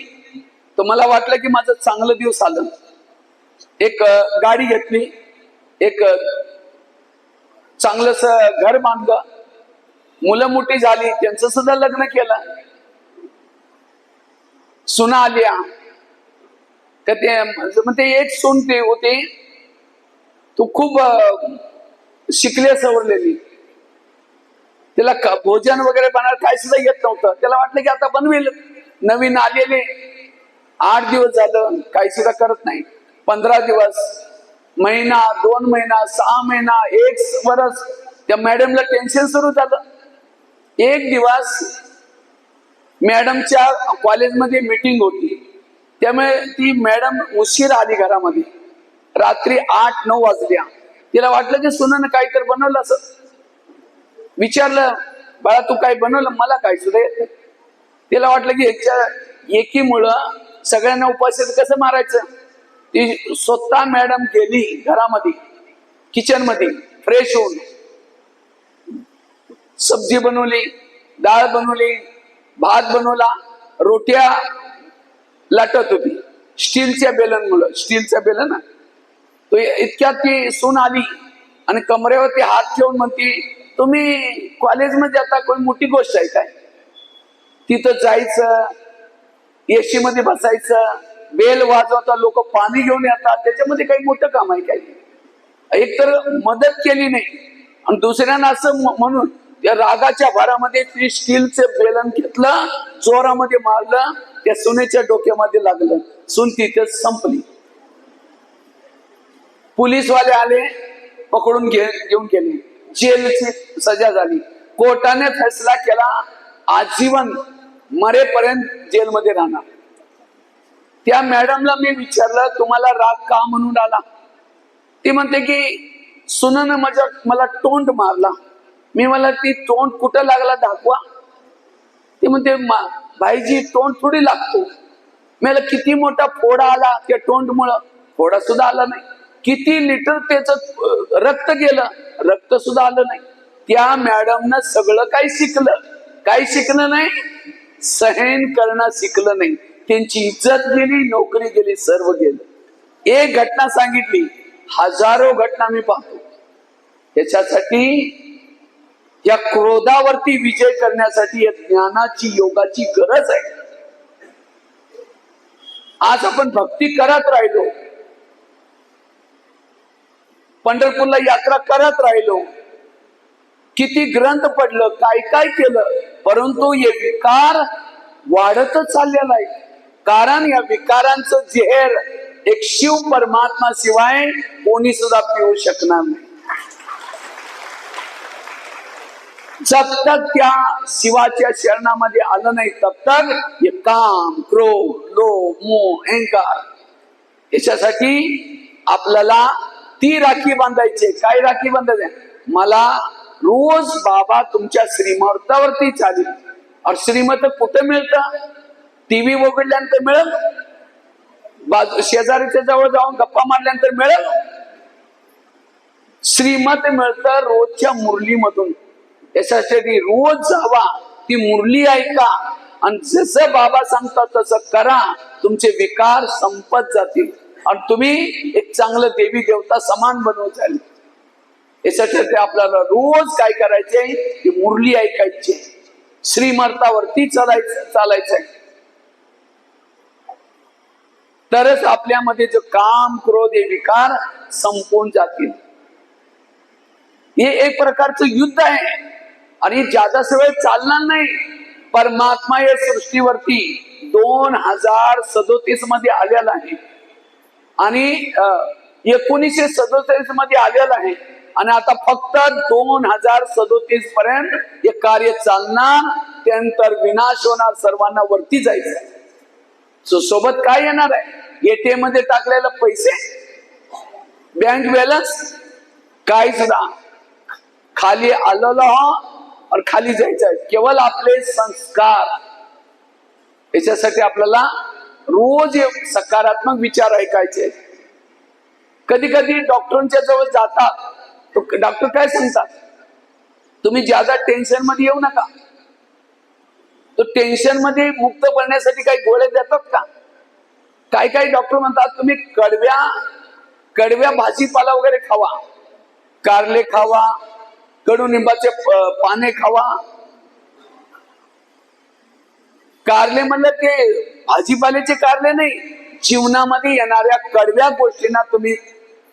तर मला वाटलं की माझं चांगलं दिवस आलं. एक गाडी घेतली, एक चांगलंस घर बांधलं, मुलं मोठी झाली, त्यांचं सुद्धा लग्न केलं, सुना आल्या. तर ते एक सून ते होते, तू खूप शिकले सवरलेली, त्याला भोजन वगैरे बनवायला काय सुद्धा येत नव्हतं. त्याला वाटलं की आता बनवेल, नवीन आलेले, 8 दिवस झालं काही सुद्धा करत नाही. 15 दिवस, महिना, 2 महिना, 6 महिना, 1 वर्ष, त्या मॅडमला टेन्शन सुरू झालं. एक दिवस मॅडमच्या कॉलेजमध्ये मीटिंग होती, त्यामुळे ती मॅडम उशीर आली घरामध्ये. रात्री 8-9 वाजल्या. तिला वाटलं की सुनानं काहीतरी बनवलं असं. विचारलं, बाळा तू काय बनवलं? मला काय सुद्धा येत नाही. तिला वाटलं की ह्याच्या एकीमुळं सगळ्यांना उपाशी कसं मारायचं. ती स्वतः मॅडम गेली घरामध्ये, किचन मध्ये फ्रेश होऊन, सब्जी बनवली, डाळ बनवली, भात बनवला, रोट्या लाटत होती स्टीलच्या बेलनमुळं. स्टीलच्या बेलन तो इतक्यात ती सून आली आणि कमरेवरती हात ठेवून म्हणती, तुम्ही कॉलेजमध्ये आता कोणी मोठी गोष्ट आहे काय? तिथं जायचं, एसी मध्ये बसायचं, बेल वाजवता लोक पाणी घेऊन येतात, त्याच्यामध्ये काही मोठं काम आहे काय? एकतर मदत केली नाही आणि दुसऱ्यांना असं म्हणून त्या रागाच्या भरामध्ये ती स्टीलचं बेलन घेतलं, जोरामध्ये मारलं, त्या सुनेच्या डोक्यामध्ये लागलं, सून तिथे संपली. पोलीसवाले आले, पकडून घेऊन गेले, जेलची सजा झाली. कोर्टाने फैसला केला, आजीवन मरेपर्यंत जेलमध्ये राहणार. त्या मॅडमला मी विचारलं, तुम्हाला राग का म्हणून आला? ती म्हणते की सुनानं मला तोंड मारला. मी मला ती तोंड कुठं लागला दाखवा. ती म्हणते भाईजी तोंड थोडी लागतो. मला किती मोठा फोडा आला त्या तोंडमुळं, फोडा सुद्धा आला नाही. किती लिटर त्याचं रक्त गेलं, रक्त सुद्धा आलं नाही. त्या मॅडमनं सगळं काही शिकलं, काही शिकलं नाही, सहन करणं शिकलं नाही. त्यांची इज्जत गेली, नोकरी गेली, सर्व गेलं. एक घटना सांगितली, हजारो घटना मी पाहतो. त्याच्यासाठी या क्रोधावरती विजय करण्यासाठी या ज्ञानाची, योगाची गरज आहे. आज आपण भक्ती करत राहिलो, पंढरपूरला यात्रा करत राहिलो, किती ग्रंथ पडलं, काय काय केलं, परंतु हे विकार वाढतच चाललेला आहे. कारण या विकारांचं जेर एक शिव परमात्मा शिवाय कोणी सुद्धा पिऊ शकणार नाही. जब तक त्या शिवाच्या शरणामध्ये आलं नाही, तब तक हे काम, क्रोध, लोभ, मोह, अहंकार, याच्यासाठी आपल्याला ती राखी बांधायची. काय राखी बांधायची? मला रोज बाबा तुमच्या श्रीमतावरती चालेल. और श्रीमत कुठे मिळतं? टीव्ही उघडल्यानंतर मिळेल, शेजारीच्या जवळ जाऊन गप्पा मारल्यानंतर मिळेल. श्रीमत मिळतं रोजच्या मुरलीमधून. याच्यासाठी रोज जावा, ती मुरली ऐका आणि जसं बाबा सांगतात तसं करा. तुमचे विकार संपत जातील आणि तुम्ही एक चांगलं देवी देवता समान बनवत जाईल. याच्यासाठी आपल्याला रोज काय करायचंय? ती मुरली ऐकायची, श्रीमतावरती चालायचंय. तरच आपल्यामध्ये जो काम, क्रोध हे विकार संपून जातील. हे एक प्रकारचं युद्ध आहे आणि जादा वेळ चालणार नाही. परमात्मा या सृष्टीवरती 2037 मध्ये आलेला आहे आणि 1947 मध्ये आलेला आहे आणि आता फक्त 2037 पर्यंत हे कार्य चालणार. त्यानंतर विनाश होणार, सर्वांना वरती जायचं. सोबत काय येणार आहे? एटीएम मध्ये टाकलेले पैसे, बँक बॅलन्स, काय सुद्धा खाली आलेलं और खाली जायचं आहे. केवळ आपले संस्कार. याच्यासाठी आपल्याला रोज सकारात्मक विचार ऐकायचे. कधी कधी डॉक्टरांच्या जवळ जातात, तो डॉक्टर काय सांगतात? तुम्ही ज्यादा टेन्शन मध्ये येऊ नका, तो टेन्शन मध्ये मुक्त करण्यासाठी काही गोळ्या देतात का? काही काही डॉक्टर म्हणतात तुम्ही कडव्या भाजीपाला वगैरे खावा, कारले खावा, कडुनिंबाचे पाने खावा. कारले म्हणलं ते भाजीपाल्याचे कारले नाही, जीवनामध्ये येणाऱ्या कडव्या गोष्टींना तुम्ही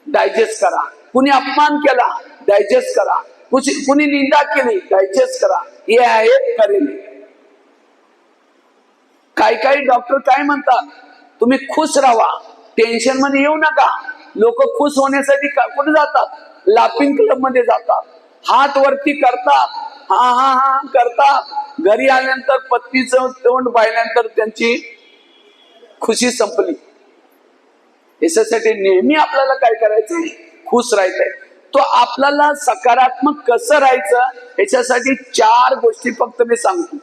डायजेस्ट करा. कुणी अपमान केला डायजेस्ट करा, कुणी निंदा केली डायजेस्ट करा. हे आहे करेल. काही काही डॉक्टर काय म्हणतात, तुम्ही खुश राहा, टेन्शन मध्ये येऊ नका. लोक खुश होण्यासाठी कुठे जातात? लाफिंग क्लब मध्ये जातात, हात वरती करतात, हा हा हा करतात. घरी आल्यानंतर पत्नीचं तोंड पाहिल्यानंतर त्यांची खुशी संपली. याच्यासाठी नेहमी आपल्याला काय करायचंय? खुश राहायचंय. तो आपल्याला सकारात्मक कसं राहायचं याच्यासाठी 4 गोष्टी फक्त मी सांगतो.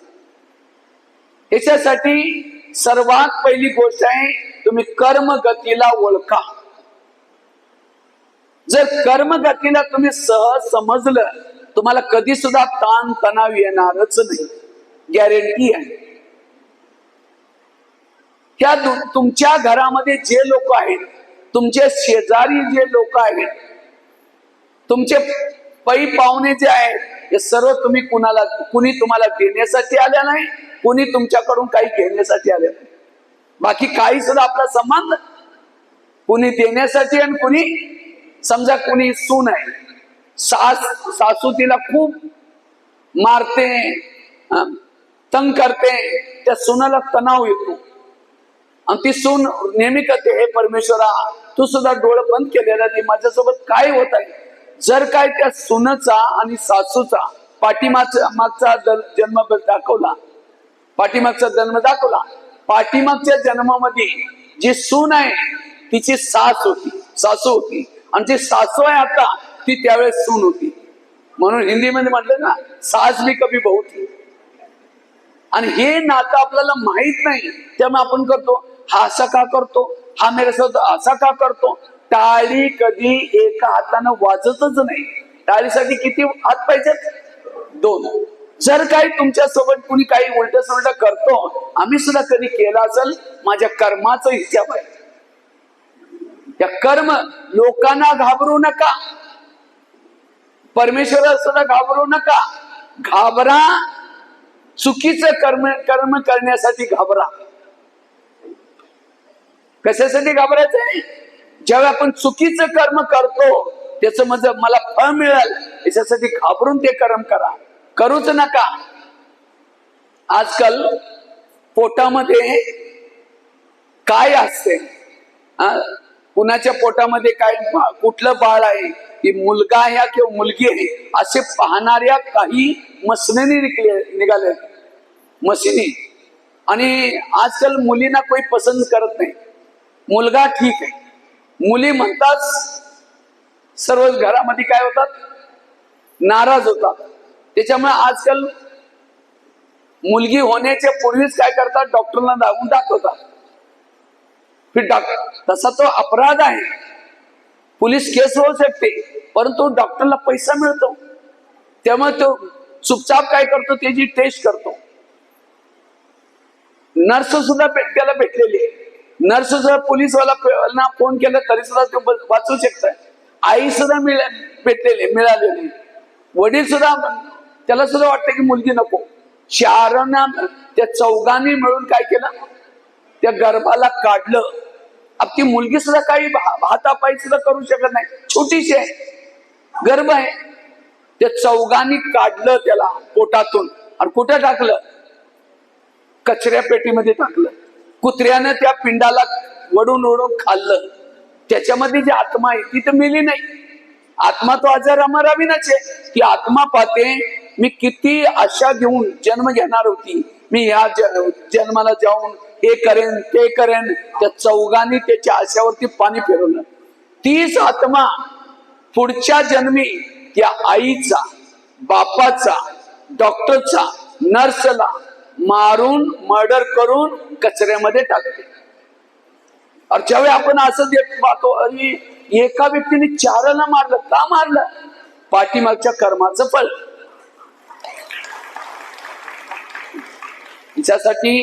याच्यासाठी सर्वात पहिली गोष्ट आहे, तुम्ही कर्मगतीला ओळखा. जर कर्मगतीला तुम्ही सहज समजलं, तुम्हाला कधी सुद्धा ताण तणाव येणारच नाही, गॅरंटी आहे. त्या तुमच्या घरामध्ये जे लोक आहेत, तुमचे शेजारी जे लोक आहेत, तुमचे पै पाहुणे जे आहेत, हे सर्व कुणी तुम्हाला देण्यासाठी आले नाही, कुणी तुमच्याकडून काही घेण्यासाठी आले नाही. बाकी काही सुद्धा आपला संबंध कुणी देण्यासाठी आणि कुणी, समजा कुणी सून आहे, सासू तिला खूप मारते, तंग करते, त्या सुनाला तणाव येतो आणि ती सून नेहमी करते, हे परमेश्वरा तू सुद्धा डोळे बंद केलेला ती माझ्यासोबत काय होत आहे. जर काय त्या सुनेचा आणि सासूचा पाठीमागचा जन्म दाखवला, पाठीमागच्या जन्मामध्ये जी सून आहे तिची सासू होती आणि जी सासू आहे आता ती त्यावेळेस सून होती. म्हणून हिंदीमध्ये म्हटलं ना, सास भी कभी बहू थी. आणि हे नातं आपल्याला माहित नाही, त्यामुळे आपण करतो, हा असा का करतो, हा मेऱ्यासोबत असा का करतो. टाळी कधी एका हातानं वाजतच नाही. टाळीसाठी किती हात पाहिजेत? 2. जर काही तुमच्या सोबत कुणी काही उलट सुलट करतो, आम्ही सुद्धा कधी केला असेल, माझ्या कर्माचा हिसाब आहे. या कर्म, लोकांना घाबरू नका, परमेश्वराला सुद्धा घाबरू नका. घाबरा, चुकीचं कर्म करण्यासाठी घाबरा. कशासाठी घाबरायचंय? जेव्हा आपण चुकीचं कर्म करतो, त्याचं मला फळ मिळेल याच्यासाठी घाबरून ते कर्म करूच नका. आजकाल पोटामध्ये काय असते, कुणाच्या पोटामध्ये काय, कुठलं बाळ आहे, ती मुलगा आहे किंवा मुलगी आहे, असे पाहणाऱ्या काही मशिनी निघाल्या मशिनी. आणि आजकाल मुलींना कोणी पसंत करत नाही. मुलगा ठीक आहे, मुली म्हणतात, सर्व घरामध्ये काय होतात, नाराज होतात. त्याच्यामुळे आजकाल मुलगी होण्याच्या पूर्वीच काय करतात, डॉक्टरला दाखवतात. तसा तो अपराध आहे, पोलीस केस होऊ शकते, परंतु डॉक्टरला पैसा मिळतो, त्यामुळे तो चुपचाप काय करतो, त्याची टेस्ट करतो. नर्स सुद्धा त्याला भेटलेली आहे. नर्स सुद्धा पोलीसवाला फोन केला तरी सुद्धा ते वाचू शकतात. आई सुद्धा मिळालेली. वडील सुद्धा, त्याला सुद्धा वाटतं की मुलगी नको. 4 त्या 4 मिळून काय केलं, त्या गर्भाला काढलं. अब ती मुलगी सुद्धा काही हातापायी सुद्धा करू शकत नाही, छोटीशी आहे, गर्भ आहे. त्या 4 काढलं त्याला पोटातून आणि कुठे टाकलं, कचऱ्या पेटीमध्ये टाकलं. कुत्र्यानं त्या पिंडाला वडून खाल्लं. त्याच्यामध्ये जी आत्मा आहे ती तर मेली नाही. आत्मा तो आजार अमरावीनाच आहे. ती आत्मा पाहते, मी किती आशा घेऊन जन्म घेणार होती, मी या जन्माला जाऊन हे करेन ते करेन. त्या 4 त्याच्या आशावरती पाणी फिरवलं. तीच आत्मा पुढच्या जन्मी त्या आईचा, बापाचा, डॉक्टरचा, नर्सला मारून, मर्डर करून कचऱ्यामध्ये टाकते. और ज्यावेळी आपण असं पाहतो, अरे एका व्यक्तीने 4 मारलं, का मारलं? पाठीमागच्या कर्माचं फळ. तिच्यासाठी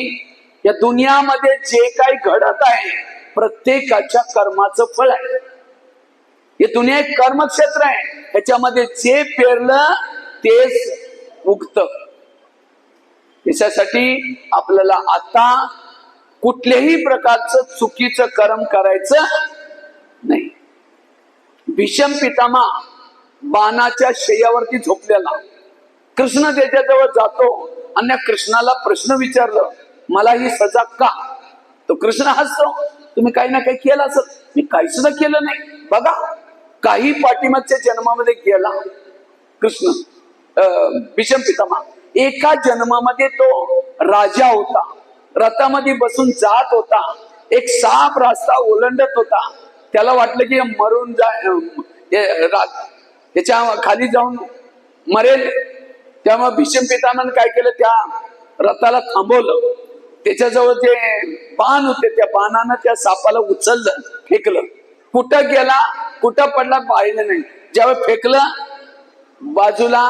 या दुनियामध्ये जे काही घडत आहे प्रत्येकाच्या कर्माचं फळ आहे. हे दुनिया एक कर्मक्षेत्र आहे. ह्याच्यामध्ये जे पेरलं तेच उगत. त्याच्यासाठी आपल्याला आता कुठल्याही प्रकारचं चुकीचं कर्म करायचं नाही. भीष्म पितामह बाणाच्या शय्यावरती झोपलेला, कृष्ण त्याच्याजवळ जातो आणि कृष्णाला प्रश्न विचारलं, मला ही सजा का? तो कृष्ण हसतो, तुम्ही काही ना काही केलं असत. मी काही सुद्धा केलं नाही. बघा, काही पाठीमागच्या जन्मामध्ये गेला कृष्ण, भीष्म पितामह. एका जन्मामध्ये तो राजा होता, रथामध्ये बसून जात होता, एक साप रस्ता ओलांडत होता. त्याला वाटलं की मरून त्याच्या खाली जाऊन मरेल. त्यामुळे भीष्म पितामहाने काय केलं, त्या रथाला थांबवलं. त्याच्याजवळ जे बाण होते त्या बाणानं त्या सापाला उचललं, फेकलं. कुठं गेला कुठं पडला पाहिलं नाही. ज्यावेळी फेकलं, बाजूला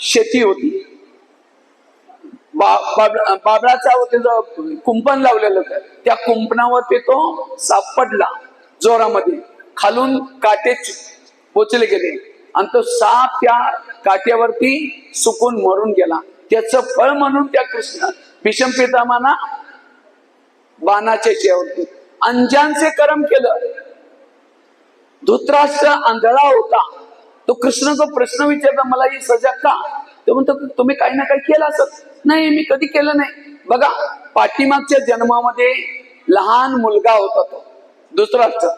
शेती होती, बाबळाचा होते कुंपण लावलेलं होतं. त्या कुंपणावरती तो साप पडला जोरामध्ये, खालून काटे पोचले गेले आणि तो साप त्या काट्यावरती सुकून मरून गेला. त्याचं फळ म्हणून त्या कृष्ण भीष्म पितामहांना बाणाच्या शेवटी अंजांचे कर्म केलं. धृतराष्ट्र आंधळा होता, तो कृष्ण जो प्रश्न विचारला, मला ही सजा का? तो म्हणतो, तुम्ही काही ना काही केलं असत. नाही, मी कधी केलं नाही. बघा, पाठीमागच्या जन्मामध्ये लहान मुलगा होता तो धृतराष्ट्र.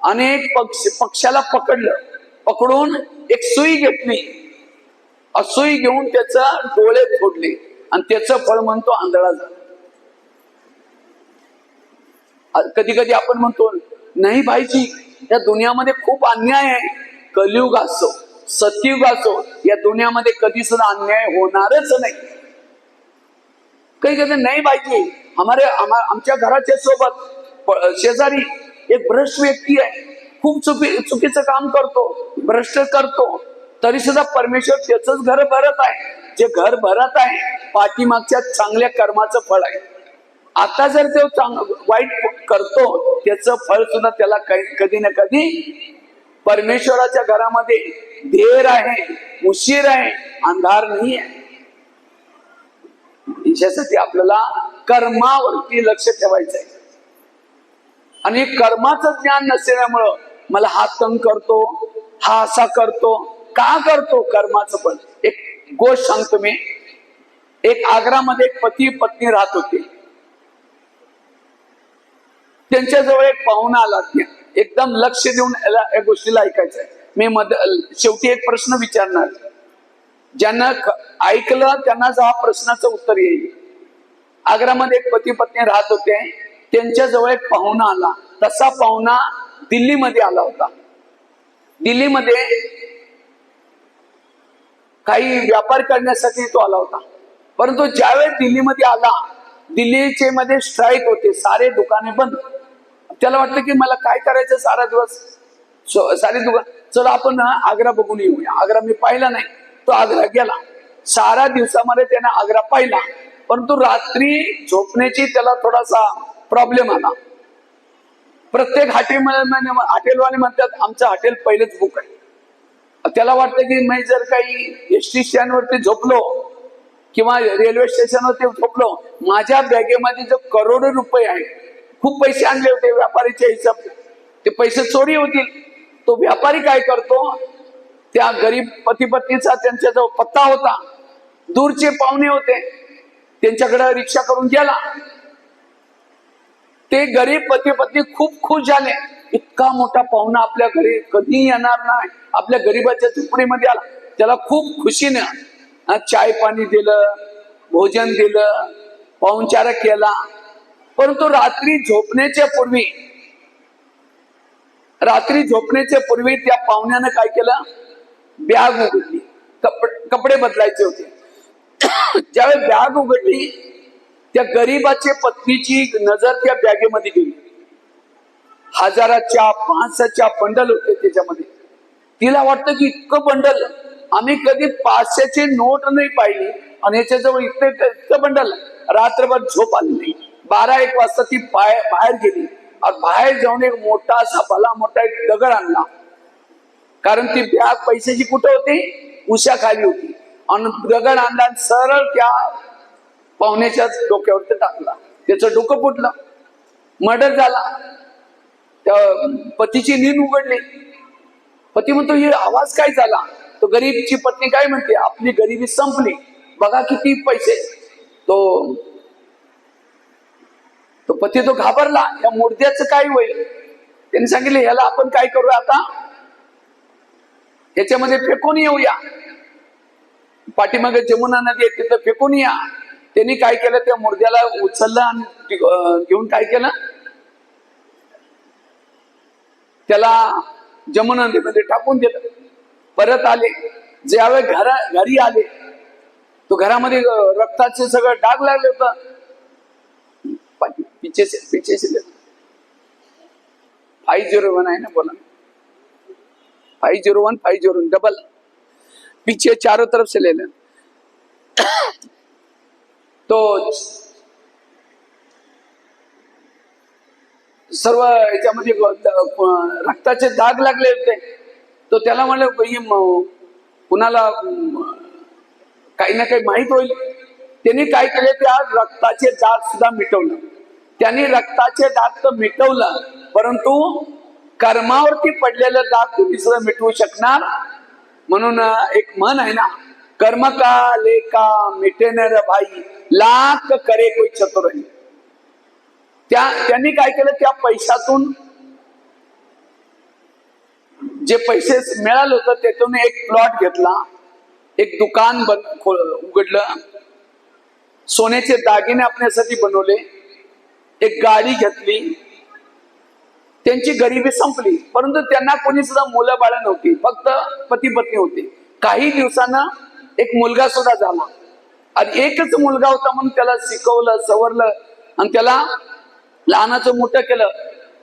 अनेक पक्षाला पकडून एक सुई घेतली, सुई घेऊन त्याचं डोळे फोडले आणि त्याचं फळ म्हणतो आंधळा झाला. कधी कधी आपण म्हणतो, नाही भाईजी, या दुनियामध्ये खूप अन्याय आहे. कलियुग असो सतयुग असो, या दुनियामध्ये कधी सुद्धा अन्याय होणारच नाही. काही कधी नाही भाईजी, आमच्या घराच्या सोबत शेजारी एक भ्रष्ट व्यक्ती आहे, खूप चुकीचं काम करतो, भ्रष्ट करतो, तरी सुद्धा परमेश्वर त्याच घर भरत आहे. जे घर भरत आहे पाठीमागच्या चांगल्या कर्माचं फळ आहे. आता जर तो वाईट करतो, त्याचं फळ सुद्धा त्याला कधी ना कधी परमेश्वराच्या घरामध्ये देर आहे, उशीर आहे, अंधार नाही आहे. याच्यासाठी आपल्याला कर्मावरती लक्ष ठेवायचं आहे. आणि कर्माचं ज्ञान नसल्यामुळं मला हा तंग करतो, हा असा करतो, का करतो? कर्माचं पण एक गोष्ट सांगतो मी. एक आग्रामध्ये एक पती पत्नी राहत होते. त्यांच्याजवळ एक पाहुणा आला. एकदम लक्ष देऊन या गोष्टीला ऐकायचं आहे. मी शेवटी एक प्रश्न विचारणार, ज्यांना ऐकलं त्यांनाच हा प्रश्नाचं उत्तर येईल. आग्रामध्ये एक पती पत्नी राहत होते. त्यांच्याजवळ एक पाहुणा आला. तसा पाहुणा दिल्लीमध्ये आला होता. दिल्लीमध्ये काही व्यापार करण्यासाठी तो आला होता. परंतु ज्यावेळेस दिल्लीमध्ये आला, दिल्लीचे मध्ये स्ट्राईक होते, सारे दुकाने बंद. त्याला वाटलं की मला काय करायचं सारा दिवस, सारे दुकान, चला आपण आग्रा बघून येऊया. आग्रा मी पाहिला नाही. तो आग्रा गेला. सारा दिवसामध्ये त्याने आग्रा पाहिला, परंतु रात्री झोपण्याची त्याला थोडासा प्रॉब्लेम आला. प्रत्येक हॉटेलवाले म्हणतात आमचं हॉटेल पहिलेच बुक आहे. त्याला वाटतं की मी जर काही एसटी स्टँड वरती झोपलो किंवा रेल्वे स्टेशनवरती झोपलो, माझ्या बॅगेमध्ये जो करोडो रुपये आहे, खूप पैसे आणले होते व्यापारीच्या हिसाब, ते पैसे चोरी होतील. तो व्यापारी काय करतो, त्या गरीब पती पत्नीचा त्यांच्याजवळ पत्ता होता, दूरचे पाहुणे होते, त्यांच्याकडे रिक्षा करून गेला. ते गरीब पती पत्नी खूप खुश झाले. इतका मोठा पाहुणा आपल्या घरी कधी येणार नाही, आपल्या गरीबाच्या झोपडीमध्ये आला. त्याला खूप खुशीने चाय पाणी दिलं, भोजन दिलं, पाहुणचार केला. परंतु रात्री झोपण्याच्या पूर्वी त्या पाहुण्यानं काय केलं, बॅग उघडली. कपडे बदलायचे होते. ज्यावेळी बॅग उघडली, त्या गरीबाच्या पत्नीची नजर त्या बॅगेमध्ये गेली. हजाराच्या 500च्या बंडल होते त्याच्यामध्ये. तिला वाटतं की इतकं बंडल आम्ही कधी 500ची नोट नाही पाहिली आणि याच्याजवळ इतकं बंडल, रात्रभर झोप आली नाही. 12-1 वाजता ती बाहेर गेली आणि बाहेर जाऊन एक मोठा असा भला मोठा एक दगड आणला. कारण ती बॅग पैशाची कुठं होती, उशा खाली होती. आणि दगड आणला आणि सरळ त्या पाहुण्याच्या डोक्यावरती टाकला. त्याचं डोकं फुटलं, मर्डर झाला. त्या पतीची नींद उघडली. पती म्हणतो हे आवाज काय झाला. तो गरीबची पत्नी काय म्हणते, आपली गरिबी संपली, बघा किती पैसे. तो पती तो घाबरला, या मुर्द्याचं काय होईल. त्यांनी सांगितले याला आपण काय करूया आता, याच्यामध्ये फेकून येऊया. पाठीमागे जमुना नदी आहे तिथं फेकून या. त्यांनी काय केलं, त्या मुर्द्याला उचललं आणि घेऊन काय केलं, त्याला जमुना नदीमध्ये टाकून दिलं. परत आले, ज्यावेळी घरी आले तो घरामध्ये रक्ताचे सगळं डाग लागले होतं. पीछे से 501 आहे ना, बोला 501 501 डबल पीछे चारों तरफ से ले लें. तो सर्व याच्यामध्ये रक्ताचे दाग लागले होते. तो त्याला म्हणलं कुणाला काही ना काही माहित होईल. त्यांनी काय केले, त्या रक्ताचे दाग सुद्धा मिटवलं. त्यांनी रक्ताचे दाग तर मिटवलं, परंतु कर्मावरती पडलेलं दाग तुम्ही सुद्धा मिटवू शकणार. म्हणून एक म्हण आहे ना, कर्म का लेका मिटे न रे भाई, लाख करे कोई चतुर. त्यांनी काय केलं, त्या पैशातून जे पैसे मिळाले होते त्यातून एक प्लॉट घेतला, एक दुकान उघडलं, सोन्याचे दागिने आपल्यासाठी बनवले, एक गाडी घेतली. त्यांची गरिबी संपली, परंतु त्यांना कोणी सुद्धा मुलं बाळ नव्हती, फक्त पती पत्नी होते. काही दिवसानं एक मुलगा सुद्धा झाला आणि एकच मुलगा होता म्हणून त्याला शिकवलं, सवरलं आणि त्याला लहानाचं मोठं केलं.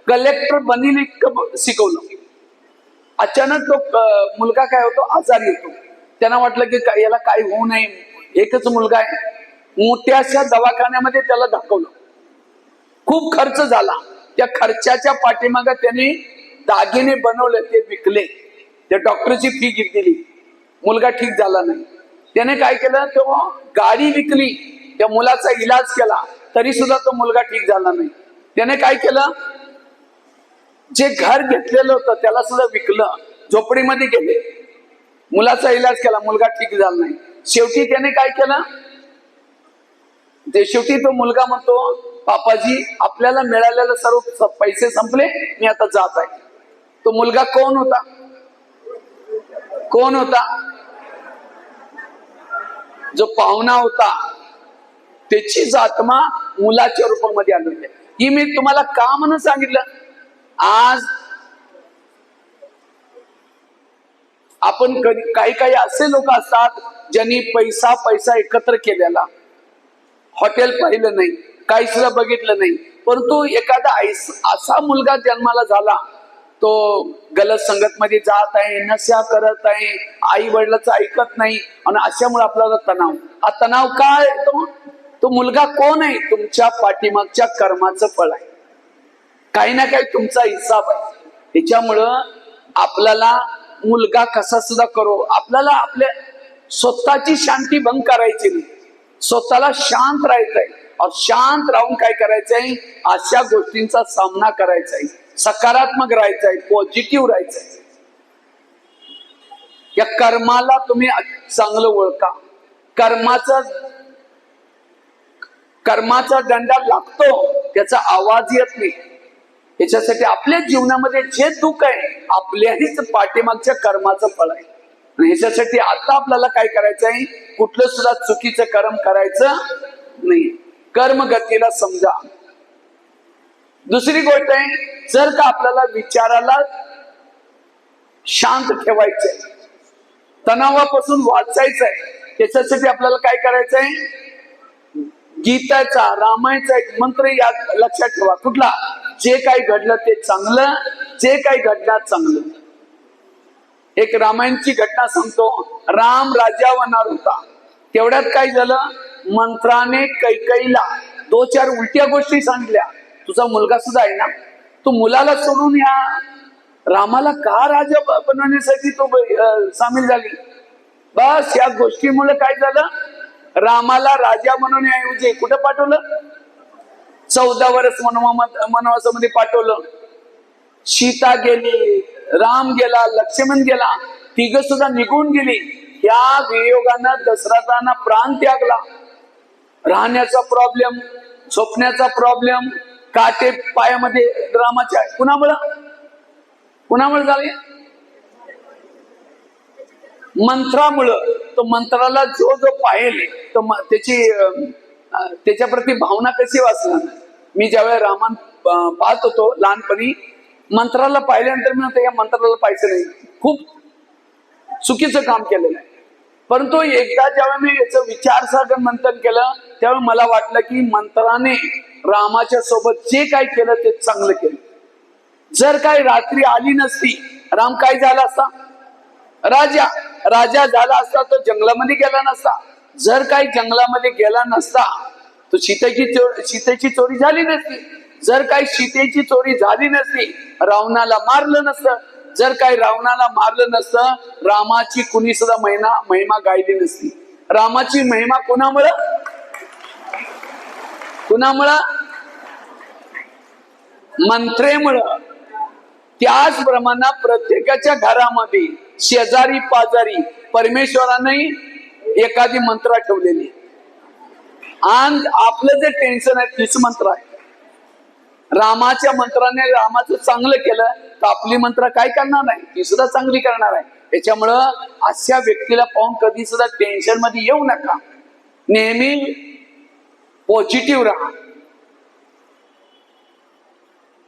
कलेक्टर बनील इतकं शिकवलं. अचानक तो मुलगा काय होतो, आजारी येतो. त्यांना वाटलं की याला काही होऊ नये, एकच मुलगा आहे. मोठ्याशा दवाखान्यामध्ये त्याला दाखवलं. खूप खर्च झाला. त्या खर्चाच्या पाठीमागे त्यांनी दागिने बनवले, ते विकले, त्या डॉक्टरची फी दिली. मुलगा ठीक झाला नाही. त्याने काय केलं, तो गाडी विकली, त्या मुलाचा इलाज केला, तरी सुद्धा तो मुलगा ठीक झाला नाही. त्याने काय केलं, जे घर घेतलेलं होतं त्याला सुद्धा विकलं, झोपडीमध्ये गेले, मुलाचा इलाज केला, मुलगा ठीक झाला नाही. शेवटी त्याने काय केलं, शेवटी तो मुलगा म्हणतो, पापाजी आपल्याला मिळालेले सर्व पैसे संपले, मी आता जात आहे. तो मुलगा कोण होता, कोण होता, जो पाहुणा होता, त्याचीच आत्मा मुलाच्या रूपामध्ये आलेली आहे. ही मी तुम्हाला का म्हणून सांगितलं, आज आपण काही असे लोक असतात ज्यांनी पैसा एकत्र केलेला, हॉटेल पाहिलं नाही, काही सुद्धा बघितलं नाही, परंतु एखादा असा मुलगा जन्माला झाला, तो गलत संगत मध्ये जात आहे, नशा करत आहे, आई वडिलाचं ऐकत नाही, आणि अशामुळे आपल्याला तणाव. हा तणाव काय येतो, तो मुलगा कोण आहे, तुमच्या पाठीमागच्या कर्माचं फळ आहे. काही ना काही तुमचा हिसाब आहे. त्याच्यामुळं आपल्याला मुलगा कसा सुद्धा करो, आपल्याला आपल्या स्वतःची शांती भंग करायची नाही, स्वतःला शांत राहायचंय. और शांत राहून काय करायचंय, अशा गोष्टींचा सामना करायचा आहे, सकारात्मक राहायचंय, पॉझिटिव्ह राहायचंय. या कर्माला तुम्ही चांगलं ओळखा. कर्माचा दंडा लागतो, त्याचा आवाज येत नाही. याच्यासाठी आपल्या जीवनामध्ये जे दुःख आहे, आपल्याहीच पाठीमागच्या कर्माचं फळ आहे. आणि ह्याच्यासाठी आता आपल्याला काय करायचंय, कुठलं सुद्धा चुकीचं कर्म करायचं नाही. कर्मगतीला समजा. दुसरी गोष्ट आहे, जर का आपल्याला विचाराला शांत ठेवायचंय, तणावापासून वाचायचंय, त्याच्यासाठी आपल्याला काय करायचंय, गीताचा, रामायणचा एक मंत्र याद लक्षात ठेवा. कुठला, जे काही घडलं ते चांगलं, जे काही घडलं चांगलं. एक रामायणची घटना सांगतो. राम राजा होणार होता. तेवढ्यात काय झालं, मंत्राने कैकईला 2-4 उलट्या गोष्टी सांगितल्या. तुझा मुलगा सुद्धा आहे ना, तू मुलाला सोडून या रामाला का राजा बनवण्यासाठी तो सामील झाली. बस या गोष्टीमुळे काय झालं, रामाला राजा बनवण्याऐवजी कुठं पाठवलं, 14 वर्ष वनवासामध्ये पाठवलं. सीता गेली, राम गेला, लक्ष्मण गेला, तिघ सुद्धा निघून गेली. या वियोगानं दशरथानं प्राण त्यागला. राहण्याचा प्रॉब्लेम, झोपण्याचा प्रॉब्लेम, काटे पायामध्ये रामाच्या कुणामुळे झाले, मंत्रामुळं. तो मंत्राला जो पाहिले तो त्याच्याप्रती भावना कशी वाचणार. मी ज्यावेळेस रामान पाहत होतो लहानपणी, मंत्राला पाहिल्यानंतर मी म्हणतो या मंत्राला पाहायचं नाही, खूप चुकीचं काम केलेलं आहे. परंतु एकदा जेव्हा मी याचं विचारसागर मंथन केलं त्यावेळी मला वाटलं की मंत्राने रामाच्या सोबत जे काय केलं ते चांगलं केलं. जर काही रात्री आली नसती, राम काय झाला असता, राजा झाला असता, तो जंगलामध्ये गेला नसता. जर काही जंगलामध्ये गेला नसता तो सीतेची चोरी झाली नसती. जर काही सीतेची चोरी झाली नसती, रावणाला मारलं नसतं. जर काही रावणाला मारलं नसतं, रामाची कुणी सुद्धा महिमा गायली नसती. रामाची महिमा कुणामुळं मंत्रेमुळं. त्याचप्रमाणे प्रत्येकाच्या घरामध्ये शेजारी पाजारी परमेश्वराने एखादी मंत्र ठेवलेली, आणि आपलं जे टेन्शन आहे तीच मंत्र आहे. रामाच्या मंत्राने रामाचं चांगलं केलं तर आपली मंत्र काय करणार नाही, ती सुद्धा चांगली करणार आहे. त्याच्यामुळं अशा व्यक्तीला पाहून कधी सुद्धा टेन्शन मध्ये येऊ नका. नेहमी पॉझिटिव्ह राहा.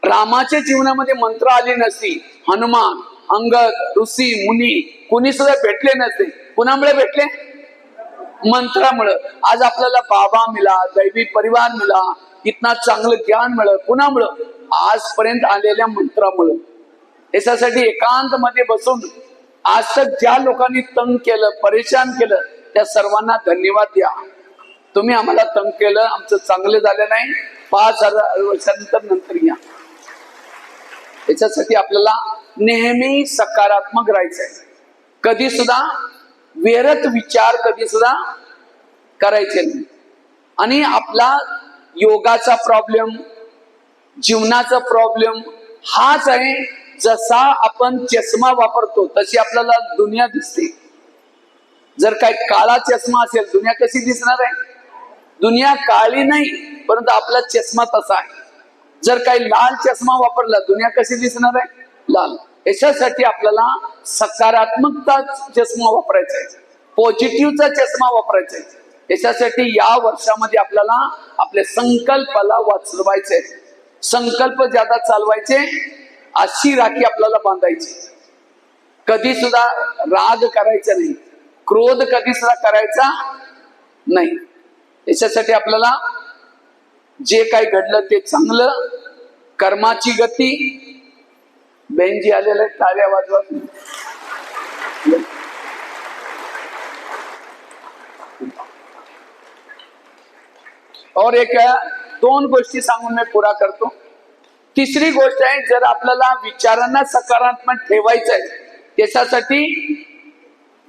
रामाच्या जीवनामध्ये मंत्र आली नसती, हनुमान, अंगद, ऋषी मुनी कुणी सुद्धा भेटले नसते. कुणामुळे भेटले, मंत्रामुळे. आज आपल्याला बाबा मिळा, दैवी परिवार मिळा, इतना चांगलं ज्ञान मिळत कुणामुळं, आजपर्यंत आलेल्या मंत्रामुळं. याच्यासाठी एकांत मध्ये बसून आज तक ज्या लोकांनी तंग केलं, परेशान केलं, त्या सर्वांना धन्यवाद द्या. तुम्ही आम्हाला तंग केलं, आमचं चांगलं झालं नाही, 5000 वर्षानंतर या. याच्यासाठी आपल्याला नेहमी सकारात्मक राहायचंय. कधी सुद्धा व्यर्थ विचार कधी सुद्धा करायचे नाही. आणि आपला योगाचा प्रॉब्लेम, जीवनाचा प्रॉब्लेम हाच आहे. जसा आपण चष्मा वापरतो तशी आपल्याला दुनिया दिसते. जर काही काळा चष्मा असेल, दुनिया कशी दिसणार आहे, दुनिया काळी नाही, परंतु आपला चष्मा तसा आहे. जर काही लाल चष्मा वापरला, दुनिया कशी दिसणार आहे, लाल. याच्यासाठी आपल्याला सकारात्मकता चष्मा वापरायचा आहे, पॉझिटिव्हचा चष्मा वापरायचा आहे. याच्यासाठी या वर्षामध्ये आपल्याला आपल्या संकल्पाला वाचवायचे, संकल्प ज्यादा चालवायचे, अशी राखी आपल्याला बांधायची. कधी सुद्धा राग करायचा नाही, क्रोध कधी सुद्धा करायचा नाही. याच्यासाठी आपल्याला जे काही घडलं ते चांगलं, कर्माची गती. बेंजी आलेलं टाळ्या वाजवत. और एक 2 गोष्टी सांगून मी पुरा करतो. तिसरी गोष्ट आहे, जर आपल्याला विचारांना सकारात्मक ठेवायचं आहे, त्याच्यासाठी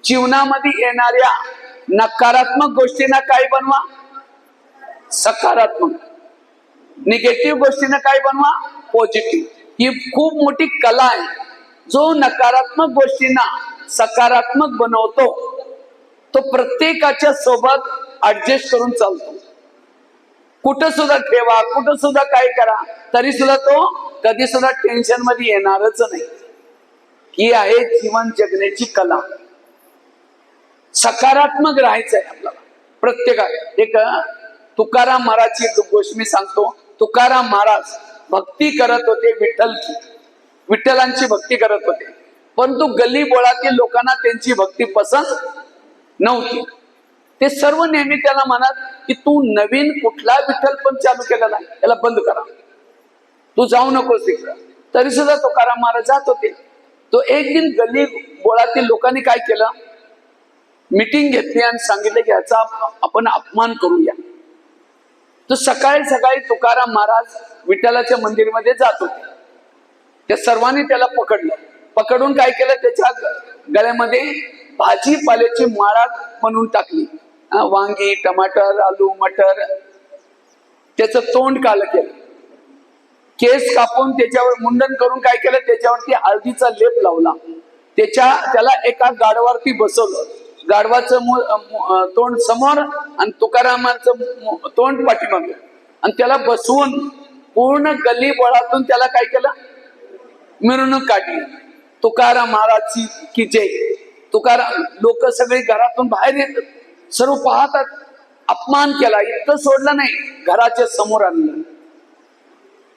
जीवनामध्ये येणाऱ्या नकारात्मक गोष्टींना काय बनवा, सकारात्मक. निगेटिव्ह गोष्टींना काय बनवा, पॉझिटिव्ह. ही खूप मोठी कला आहे. जो नकारात्मक गोष्टींना सकारात्मक बनवतो तो प्रत्येकाच्या सोबत ऍडजस्ट करून चालतो. कुठं सुद्धा ठेवा, कुठं सुद्धा काय करा, तरी सुद्धा तो कधी सुद्धा टेन्शन मध्ये येणारच नाही. ही आहे जीवन जगण्याची कला. सकारात्मक राहायचंय आपल्याला प्रत्येका. एक तुकाराम महाराजची गोष्ट मी सांगतो. तुकाराम महाराज भक्ती करत होते, विठ्ठलांची भक्ती करत होते, परंतु गल्ली बोळातील लोकांना त्यांची भक्ती पसंत नव्हती. ते सर्व नेहमी त्याला म्हणत की तू नवीन कुठला विठ्ठल पण चालू केलेला आहे, याला बंद करा, तू जाऊ नकोस तिकडं. तरी सुद्धा तुकाराम महाराज जात होते. तो एक दिन गल्ली बोळातील लोकांनी काय केलं, मीटिंग घेतली आणि सांगितलं की ह्याचा आपण अपमान करूया. तो सकाळी सकाळी तुकाराम महाराज विठ्ठलाच्या मंदिरमध्ये जात होते. त्या सर्वांनी त्याला पकडून काय केलं, त्याच्या गळ्यामध्ये भाजीपाल्याची माळा बनवून टाकली. वांगी, टमाटर, आलू, मटर. त्याचं तोंड काळं केलं, केस कापून त्याच्यावर मुंडन करून काय केलं, त्याच्यावरती हळदीचा लेप लावला. त्याला एका गाढवावरती बसवलं. गाढवाचं तोंड समोर आणि तुकारामांचं तोंड पाठीमागे, आणि त्याला बसवून पूर्ण गल्ली बोळातून त्याला काय केलं, मिरवणूक काढली. तुकाराम महाराजची की जय. तुकाराम लोक सगळे घरातून बाहेर येतात, सर्व पाहतात. अपमान केला, इतकं सोडलं नाही, घराच्या समोर आणलं.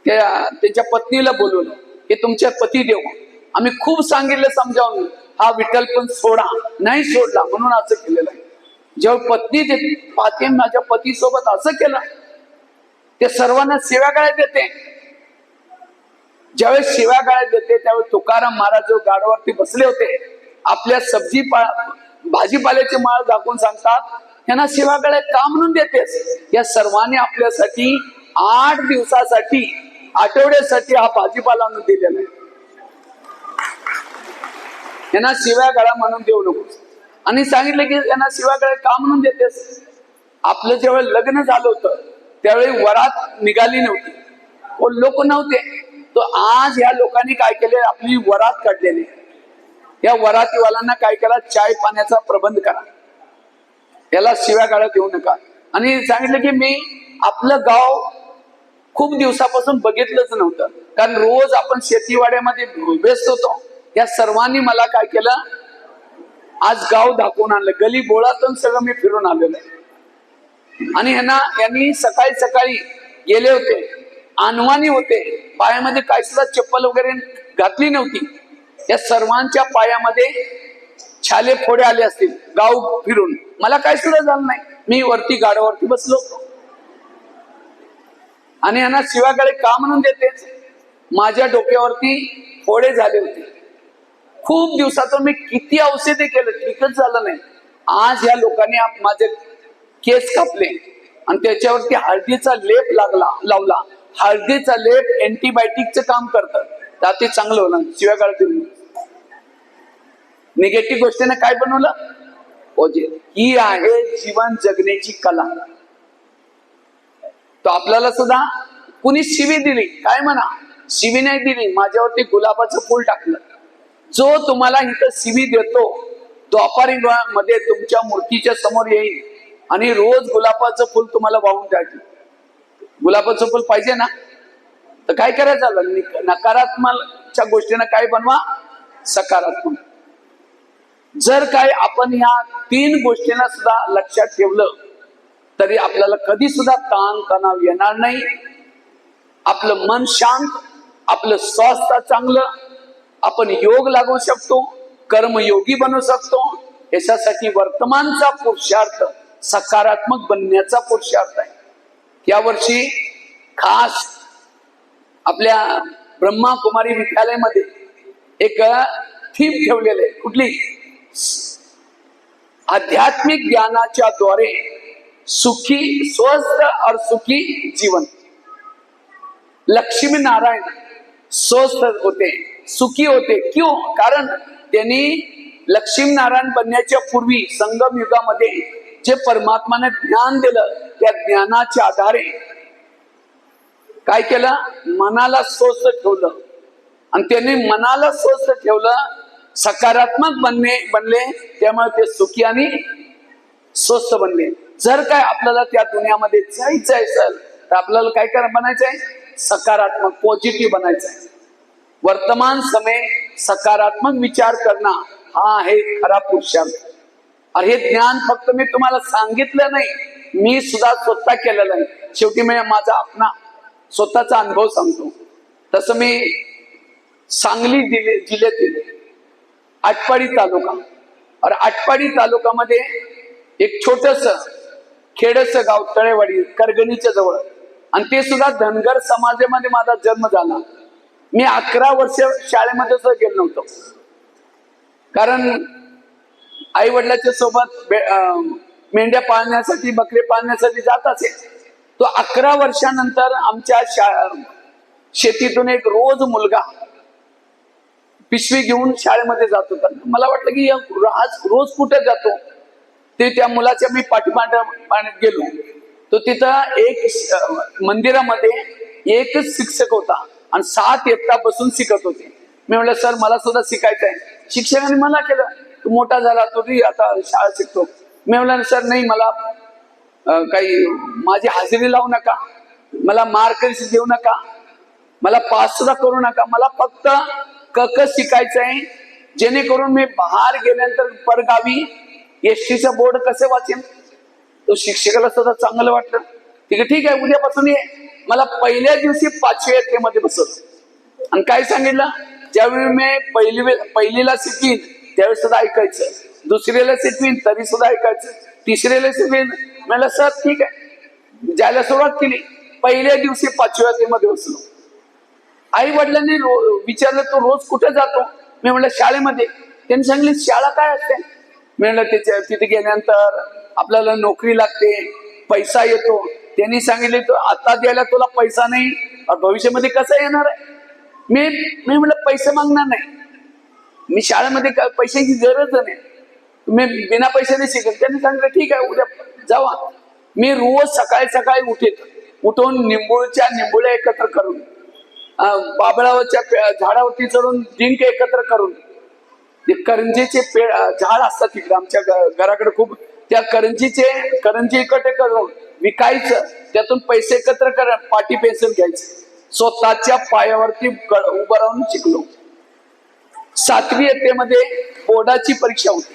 त्याच्या पत्नीला बोलवलं, हे तुमच्या पती देव, आम्ही खूप सांगितलं समजावून, हा विठ्ठल पण सोडा, नाही सोडला म्हणून असं केलेलं आहे. जेव्हा पत्नी पाहते माझ्या पती सोबत असं केलं, ते सर्वांना शिव्या गाळ्यात देते. ज्यावेळेस शिव्या गाळ्यात देते त्यावेळेस तुकाराम महाराज जो गाढवावरती बसले होते, आपल्या भाजीपाल्याची माळ दाखवून सांगतात, त्यांना शिव्या गाळ्यात का म्हणून देतेस? या सर्वांनी आपल्यासाठी 8 दिवसासाठी, आठवड्यासाठी हा भाजीपाला आणून दिलेला आहे. यांना शिव्या गाळा म्हणून देऊ नको. आणि सांगितलं की यांना शिव्या गाळा का म्हणून देतेस? आपलं जेव्हा लग्न झालं होतं त्यावेळी वरात निघाली नव्हती, लोक नव्हते. तो आज या लोकांनी काय केले, आपली वरात काढलेली. या वरातीवाल्यांना काय केला, चाय पाण्याचा प्रबंध करा, याला शिव्या गाळा देऊ नका. आणि सांगितलं की मी आपलं गाव खूप दिवसापासून बघितलंच नव्हतं, कारण रोज आपण शेतीवाड्यामध्ये व्यस्त होतो. या सर्वांनी मला काय केलं, आज गाव दाखवून आणलं. गली बोळातून सगळं मी फिरून आलेलं आहे. आणि यांनी सकाळी सकाळी गेले होते, अनवाणी होते, पायामध्ये काय सुद्धा चप्पल वगैरे घातली नव्हती. या सर्वांच्या पायामध्ये छाले फोडे आले असतील गाव फिरून. मला काय सुद्धा झालं नाही, मी वरती गाडावरती बसलो. आणि यांना शिवागाळे का म्हणून देतेच? माझ्या डोक्यावरती फोडे झाले होते. खूप दिवसातून मी किती औषधे केलं, ठीकच झालं नाही. आज या लोकांनी माझे केस कापले आणि त्याच्यावरती हळदीचा लेप लावला. हळदीचा लेप अँटीबायोटिकचं काम करतं, तर ते चांगलं होणार. शिवागाळ देऊन निगेटिव्ह गोष्टीने काय बनवलं, ही आहे जीवन जगण्याची कला. तो आपल्याला सुद्धा कुणी शिवी दिली, काय म्हणा, शिवी नाही दिली, माझ्यावरती गुलाबाचं फूल टाकलं. जो तुम्हाला इथं शिवी देतो, द्वापारयुगामध्ये तुमच्या मूर्तीच्या समोर येईल आणि रोज गुलाबाचं फुल तुम्हाला वाहून टाकेल. गुलाबाचं फुल पाहिजे ना, तर काय करायचं, नकारात्मकच्या गोष्टीनं काय बनवा, सकारात्मक. जर काय आपण ह्या 3 गोष्टींना सुद्धा लक्षात ठेवलं तरी आपल्याला कधी सुद्धा ताण तणाव येणार नाही. आपलं मन शांत, आपलं स्वास्थ्य चांगलं, आपण योग लागू शकतो, कर्मयोगी बनू शकतो. याच्यासाठी वर्तमानचा पुरुषार्थ सकारात्मक बनण्याचा पुरुषार्थ आहे. यावर्षी खास आपल्या ब्रह्माकुमारी विद्यालयामध्ये एक थीम ठेवलेले आहे. कुठली? आध्यात्मिक ज्ञानाच्या द्वारे सुखी, स्वस्थ और सुखी जीवन. लक्ष्मी नारायण स्वस्थ होते, सुखी होते. क्यों? कारण त्यांनी लक्ष्मी नारायण बनण्याच्या पूर्वी संगम युगामध्ये जे परमात्माने ज्ञान दिलं, त्या ज्ञानाच्या आधारे काय केलं, मनाला स्वस्थ ठेवलं. आणि त्यांनी मनाला स्वस्थ ठेवलं, सकारात्मक बनले, त्यामुळे ते सुखी आणि स्वस्थ बनले. जर काय आपल्याला त्या दुनियामध्ये जायचं असेल तर आपल्याला काय बनायचंय, सकारात्मक, पॉझिटिव्ह बनायचंय. वर्तमान समय सकारात्मक विचार करणं हा आहे खरा पुरुषार्थ. आणि हे ज्ञान फक्त मी तुम्हाला सांगितलं नाही, मी सुद्धा स्वतः केलेलं आहे. शेवटी मी माझा आपला स्वतःचा अनुभव सांगतो. तसं मी सांगली जिल्ह्यातील आटपाडी तालुका, और आटपाडी तालुक्यामध्ये एक छोटस खेडस गाव तळेवाडी, करगणीच्या जवळ, आणि ते सुद्धा धनगर समाजामध्ये माझा जन्म झाला. मी 11 वर्ष शाळेमध्ये सुद्धा गेलो नव्हतो, कारण आई वडिलाच्या सोबत मेंढ्या पाळण्यासाठी, बकरे पाळण्यासाठी जात असे. तो 11 वर्षानंतर आमच्या शेतीतून एक रोज मुलगा पिशवी घेऊन शाळेमध्ये जात होता. मला वाटलं की रोज कुठे जातो. ते त्या मुलाच्या मी पाठीमागे गेलो. तो तिथं एक मंदिरामध्ये एकच शिक्षक होता आणि 7 एकटा बसून शिकत होते. मी म्हटलं सर मला सुद्धा शिकायचं आहे. शिक्षकाने मला केलं, तू मोठा झाला तरी आता शाळा शिकतो. मी म्हटलं सर नाही, मला काही माझी हजेरी लावू नका, मला मार्क देऊ नका, मला पास सुद्धा करू नका, मला फक्त क शिकायचं आहे, जेणेकरून मी बाहेर गेल्यानंतर परगावी एसटीचं बोर्ड कसे वाचेन. तो शिक्षकाला सुद्धा चांगलं वाटलं. ठीक आहे उद्यापासून ये. मला पहिल्या दिवशी 5वी इयत्तेमध्ये बसवलं आणि काय सांगितलं, ज्यावेळी मी पहिलीला शिकवीन त्यावेळी सुद्धा ऐकायचं, दुसरीला शिकवीन तरी सुद्धा ऐकायचं, तिसरीला शिकवीन. मला सर ठीक आहे. ज्याला सुरुवात केली पहिल्या दिवशी 5वी इयत्तेमध्ये बसलो. आई वडिलांनी विचारलं तू रोज कुठे जातो. मी म्हटलं शाळेमध्ये. त्यांनी सांगितलं शाळा काय असते. मी म्हटलं तिथे गेल्यानंतर आपल्याला नोकरी लागते, पैसा येतो. त्यांनी सांगितले तो आता द्यायला तुला पैसा नाही, भविष्यामध्ये कसं येणार आहे. मी म्हटलं पैसे मागणार नाही, मी शाळेमध्ये पैशाची गरज नाही, मी बिना पैशाने शिकेल. त्यांनी सांगितलं ठीक आहे उद्या जावा. मी रोज सकाळी सकाळी उठून निंबोळ्या एकत्र करून, बाबळावरच्या झाडावरती चढून डिंक एकत्र करून, करंजीचे झाड असतात तिकडे आमच्या घराकडे खूप, त्या करंजी एकत्र करून विकायचं, त्यातून पैसे एकत्र करा, पाटी पेन्सिल घ्यायचं. स्वतःच्या पायावरती उभं राहून शिकलो. 7वी इयत्तेमध्ये बोर्डाची परीक्षा होती.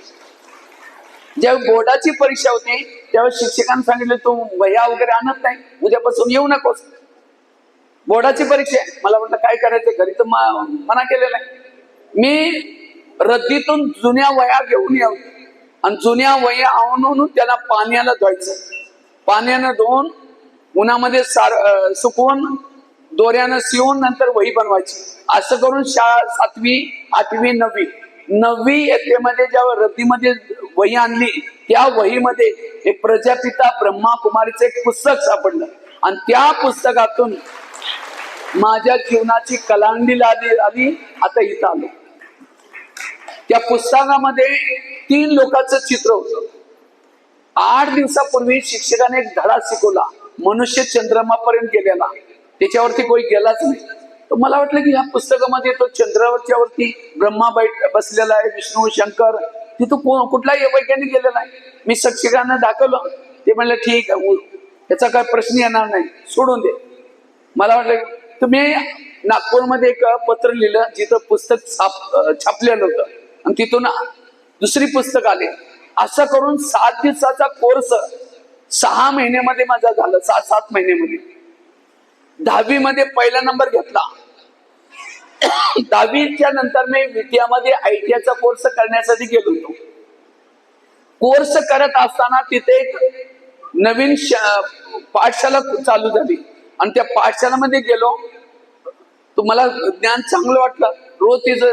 ज्यावेळी बोर्डाची परीक्षा होती त्यावेळी शिक्षकांनी सांगितलं तू वह्या वगैरे आणत नाही, उद्यापासून येऊ नकोस, बोर्डाची परीक्षा आहे. मला म्हटलं काय करायचं, घरी तर मना केलेला आहे. मी रद्दीतून जुन्या वह्या घेऊन येऊ आणि जुन्या वह्या आणून त्याला पाण्याला धुवायचं, पाण्यानं धुवून उन्हामध्ये सुकवून दोऱ्यानं शिवून नंतर वही बनवायची. असं करून शाळा 7वी 8वी 9वी इयत्तेमध्ये जेव्हा रद्दीमध्ये वही आणली, त्या वहीमध्ये एक प्रजापिता ब्रह्मा कुमारीचं एक पुस्तक सापडलं आणि त्या पुस्तकातून माझ्या जीवनाची कलांडी आली. आता इथं आलो. त्या पुस्तकामध्ये 3 लोकांचं चित्र होतं. 8 दिवसापूर्वी शिक्षकाने एक धडा शिकवला, मनुष्य चंद्रमापर्यंत गेलेला, त्याच्यावरती कोणी गेलाच नाही. तर मला वाटलं की ह्या पुस्तकामध्ये तो चंद्रावरच्या वरती ब्रह्मा बसलेला आहे, विष्णू शंकर, तिथं कुठलाही वैज्ञानिक गेलेला आहे. मी शिक्षकांना दाखवलं, ते म्हणलं ठीक आहे याचा काय प्रश्न येणार नाही, सोडून दे. मला वाटलं तुम्ही नागपूरमध्ये एक पत्र लिहिलं जिथं पुस्तक छापलेलं होतं आणि तिथून दुसरी पुस्तक आले. असं करून 7 दिवसाचा कोर्स 6 महिन्यामध्ये माझा झाला. 7 महिन्यामध्ये 10वी मध्ये पहिला नंबर घेतला. 10वीच्या नंतर मी विद्यामध्ये ITIचा कोर्स करण्यासाठी गेलो होतो. कोर्स करत असताना तिथे एक नवीन पाठशाला चालू झाली आणि त्या पाठशालामध्ये गेलो. तुम्हाला ज्ञान चांगलं वाटलं. रोज तिचं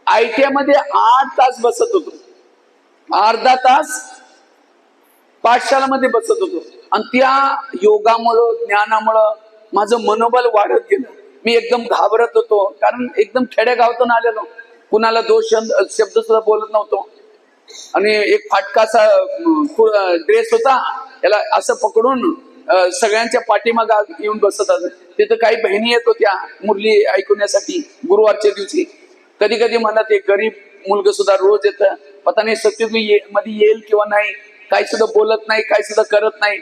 ITI मध्ये 8 तास बसत होतो, अर्धा तास पाठशालामध्ये बसत होतो आणि त्या योगामुळं ज्ञानामुळं माझं मनोबल वाढत गेलं. मी एकदम घाबरत होतो, कारण एकदम खेडेगावातून आलेलो, कुणाला 2 शब्द सुद्धा बोलत नव्हतो. आणि एक फाटकाचा ड्रेस होता, त्याला असं पकडून सगळ्यांच्या पाठीमाग येऊन बसत होते. तिथं काही बहिणी येत होत्या मुरली ऐकण्यासाठी गुरुवारच्या दिवशी. कधी कधी म्हणत एक गरीब मुलगा सुद्धा रोज येतं, पता नाही सत्युगी मध्ये येईल किंवा नाही, काही सुद्धा बोलत नाही, काही सुद्धा करत नाही,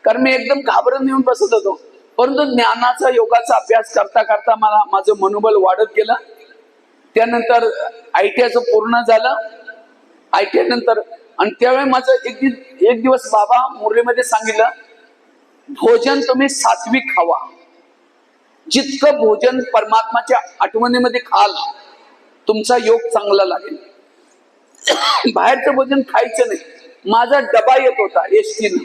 कारण मी एकदम घाबरून येऊन बसत होतो. परंतु ज्ञानाचा योगाचा अभ्यास करता करता माझं मनोबल वाढत गेलं. त्यानंतर ITIचं पूर्ण झालं. ITI नंतर आणि त्यावेळी माझं एक दिवस बाबा मुरलीमध्ये सांगितलं, भोजन तुम्ही सात्विक खावा, जितकं भोजन परमात्माच्या आठवणीमध्ये खाल तुमचा योग चांगला लागेल. बाहेरचं भोजन खायचं नाही. माझा डबा येत होता एसटीनं.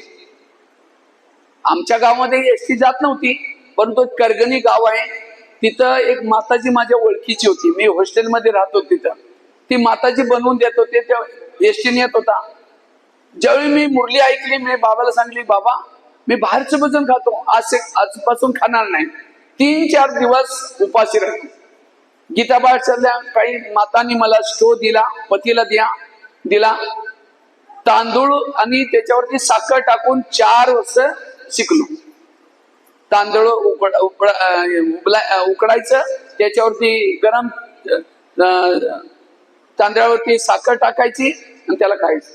आमच्या गावामध्ये एसटी जात नव्हती, परंतु करगणी गाव आहे, तिथं एक माताजी माझ्या ओळखीची होती. मी हॉस्टेलमध्ये राहतो तिथं. ती माताजी बनवून देत होते. त्या एसटीने येत होता. ज्यावेळी मी मुरली ऐकली, मी बाबाला सांगली, बाबा मी बाहेरचं भोजन खातो, आजपासून खाणार नाही. 3-4 दिवस उपाशी राहिलो. गीताबाईच्या काही मातांनी मला स्टो दिला, पतीला दिला तांदूळ आणि त्याच्यावरती साखर टाकून 4 वर्ष शिकलो. तांदूळ उकडायचं, त्याच्यावरती गरम तांदळावरती साखर टाकायची आणि त्याला खायचं.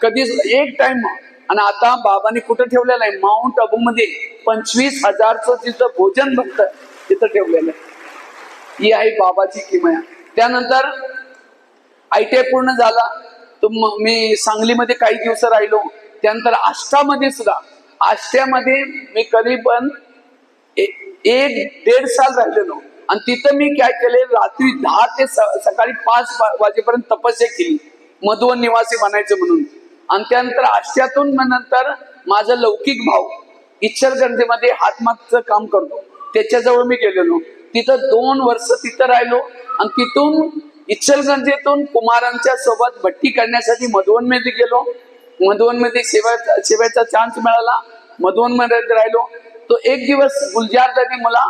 कधीच एक टाइम. आणि आता बाबांनी कुठं ठेवलेलं आहे, माउंट आबू मध्ये 25,000चं जिथं भोजन बनतं तिथं ठेवलेलं आहे. ही आहे बाबाची किमया. त्यानंतर ITI पूर्ण झाला. मी सांगलीमध्ये काही दिवस राहिलो. त्यानंतर आष्टामध्ये सुद्धा, आष्ट्यामध्ये मी करीबन 1-1.5 साल राहिलेलो. आणि तिथं मी काय केले, रात्री 10 ते सकाळी 5 वाजेपर्यंत तपस्या केली, मधुवन निवासी बनायचं म्हणून. आणि त्यानंतर आष्ट्यातून नंतर माझा लौकिक भाऊ इचलकरंजीमध्ये हातमागचं काम करतो, त्याच्याजवळ मी गेलेलो. तिथं 2 वर्ष तिथं राहिलो. आणि तिथून इचलकरंजीतून कुमारांच्या सोबत भट्टी करण्यासाठी मधुवनमध्ये गेलो. मधुवनमध्ये सेवेचा चान्स मिळाला. मधुवनमध्ये राहिलो. तो एक दिवस गुलजार दादी मला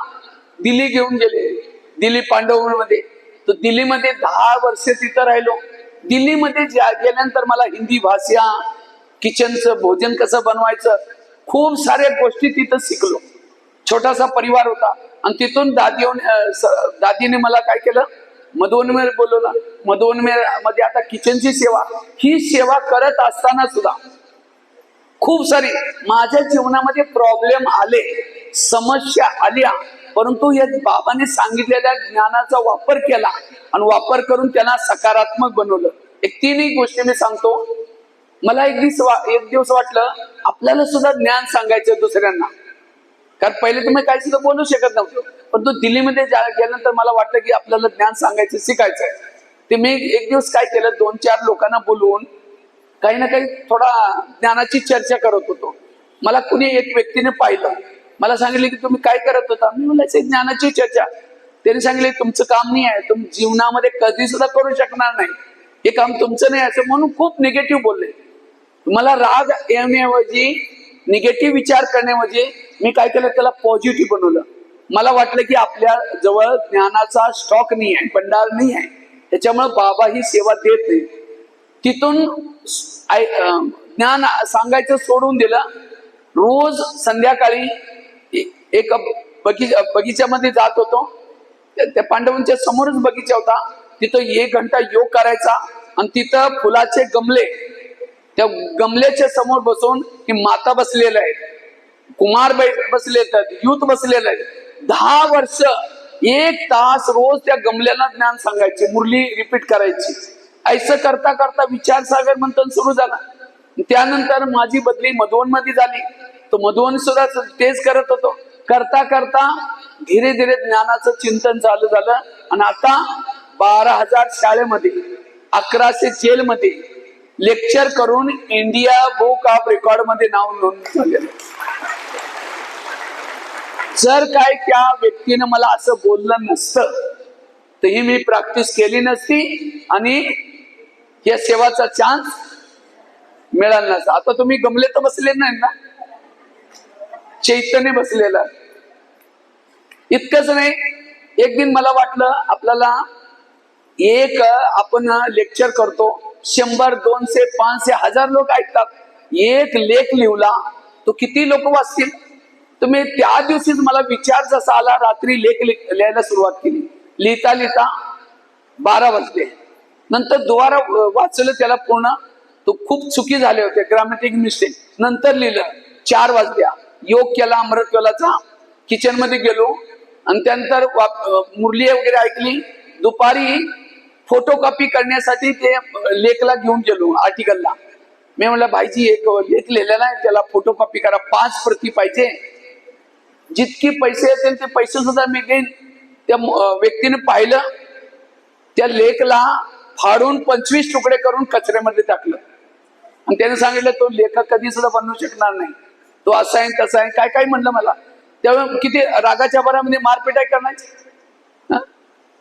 दिल्ली घेऊन गेले, दिल्ली पांडवमध्ये. तो दिल्लीमध्ये 10 वर्ष तिथं राहिलो. दिल्लीमध्ये गेल्यानंतर मला हिंदी भाषा, किचनचं भोजन कसं बनवायचं, खूप साऱ्या गोष्टी तिथं शिकलो. छोटासा परिवार होता. आणि तिथून दादीने मला काय केलं, मधुवनमध्ये बोलवलं. मधुवनमध्ये आता किचनची सेवा, ही सेवा करत असताना सुद्धा खूप सारी माझ्या जीवनामध्ये प्रॉब्लेम आले, समस्या आल्या. परंतु या बाबांनी सांगितलेल्या ज्ञानाचा वापर केला आणि वापर करून त्यांना सकारात्मक बनवलं. एक 3 गोष्टी मी सांगतो. मला एक दिवस वाटलं आपल्याला सुद्धा ज्ञान सांगायचं दुसऱ्यांना, कारण पहिले तुम्ही काही सुद्धा बोलू शकत नव्हतो. पण तो दिल्लीमध्ये गेल्यानंतर मला वाटलं की आपल्याला ज्ञान सांगायचं, शिकायचंय. ते मी एक दिवस काय केलं, 2-4 लोकांना बोलवून काही ना काही थोडा ज्ञानाची चर्चा करत होतो. मला कुणी एक व्यक्तीने पाहिलं, मला सांगितले की तुम्ही काय करत होता. मी म्हणायचं ज्ञानाची चर्चा. त्यांनी सांगितले तुमचं काम नाही आहे, तुम्ही जीवनामध्ये कधी सुद्धा करू शकणार नाही, हे काम तुमचं नाही, असं म्हणून खूप निगेटिव्ह बोलले. मला राग येण्याऐवजी, निगेटिव्ह विचार करण्याऐवजी मी काय केलं, त्याला पॉझिटिव्ह बनवलं. मला वाटलं की आपल्या जवळ ज्ञानाचा स्टॉक नाही आहे, भंडार नाही आहे, त्याच्यामुळे बाबा ही सेवा देत नाही. तिथून ज्ञान सांगायचं सोडून दिलं. रोज संध्याकाळी एक बगीच्यामध्ये जात होतो. त्या पांडवांच्या समोरच बगीचा होता. तिथं 1 घंटा योग करायचा. आणि तिथं फुलाचे गमले, त्या गमल्याच्या समोर बसून की माता बसलेल्या आहेत, कुमार बसले आहेत, युथ बसलेले आहेत. 10 वर्ष 1 तास रोज त्या गमल्याला ज्ञान सांगायचे, मुरली रिपीट करायची. ऐसं करता करता विचारसागर मंथन सुरू झाला. त्यानंतर माझी बदली मधुवनमध्ये झाली. तो मधुवन सुद्धा तेच करत होतो. करता करता धीरे धीरे ज्ञानाचं चिंतन चालू झालं. आणि आता 12,000 शाळेमध्ये, 1100 जेलमध्ये लेक्चर करून इंडिया बुक ऑफ रेकॉर्ड मध्ये नाव नोंद झालेलं. जर काय त्या व्यक्तीने मला असं बोललं नसतं तर ही मी प्रॅक्टिस केली नसती आणि या सेवाचा चान्स मिळाला नसता. आता तुम्ही गमले तर बसले नाही ना, चैतन्य बसलेला. इतकंच नाही, एक दिन मला वाटलं आपल्याला आपण लेक्चर करतो, 100, 200, 500, 1000 लोक ऐकतात. एक लेख लिहला तो किती लोक वाचतील. तुम्ही त्या दिवशीच मला विचार जसा आला, रात्री लेख लिहायला सुरुवात केली. लिहिता लिहिता 12 वाजले. नंतर दुबारा वाचलं त्याला पूर्ण, तो खूप चुकी झाले होते, ग्रामॅटिक मिस्टेक. नंतर लिहिलं 4 वाजल्या. योग केला, अमृतवेलाचा. किचन मध्ये गेलो आणि त्यानंतर मुरली वगैरे ऐकली. दुपारी फोटोकॉपी करण्यासाठी ते लेखला घेऊन गेलो, आर्टिकलला. मी म्हणलं भाईजी एक लेख लिहिलेला आहे, त्याला फोटोकॉपी करा, 5 प्रती पाहिजे. जितकी पैसे येतील ते पैसे सुद्धा मी घेईन. त्या व्यक्तीने पाहिलं, त्या लेखला फाडून 25 तुकडे करून कचऱ्यामध्ये टाकलं. आणि त्याने सांगितलं तो लेखक कधी सुद्धा बनवू शकणार नाही, तो असा आहे तसा आहे, काय काय म्हणलं मला. त्यावेळी किती रागाच्या भरामध्ये मारपिटाई करण्याची.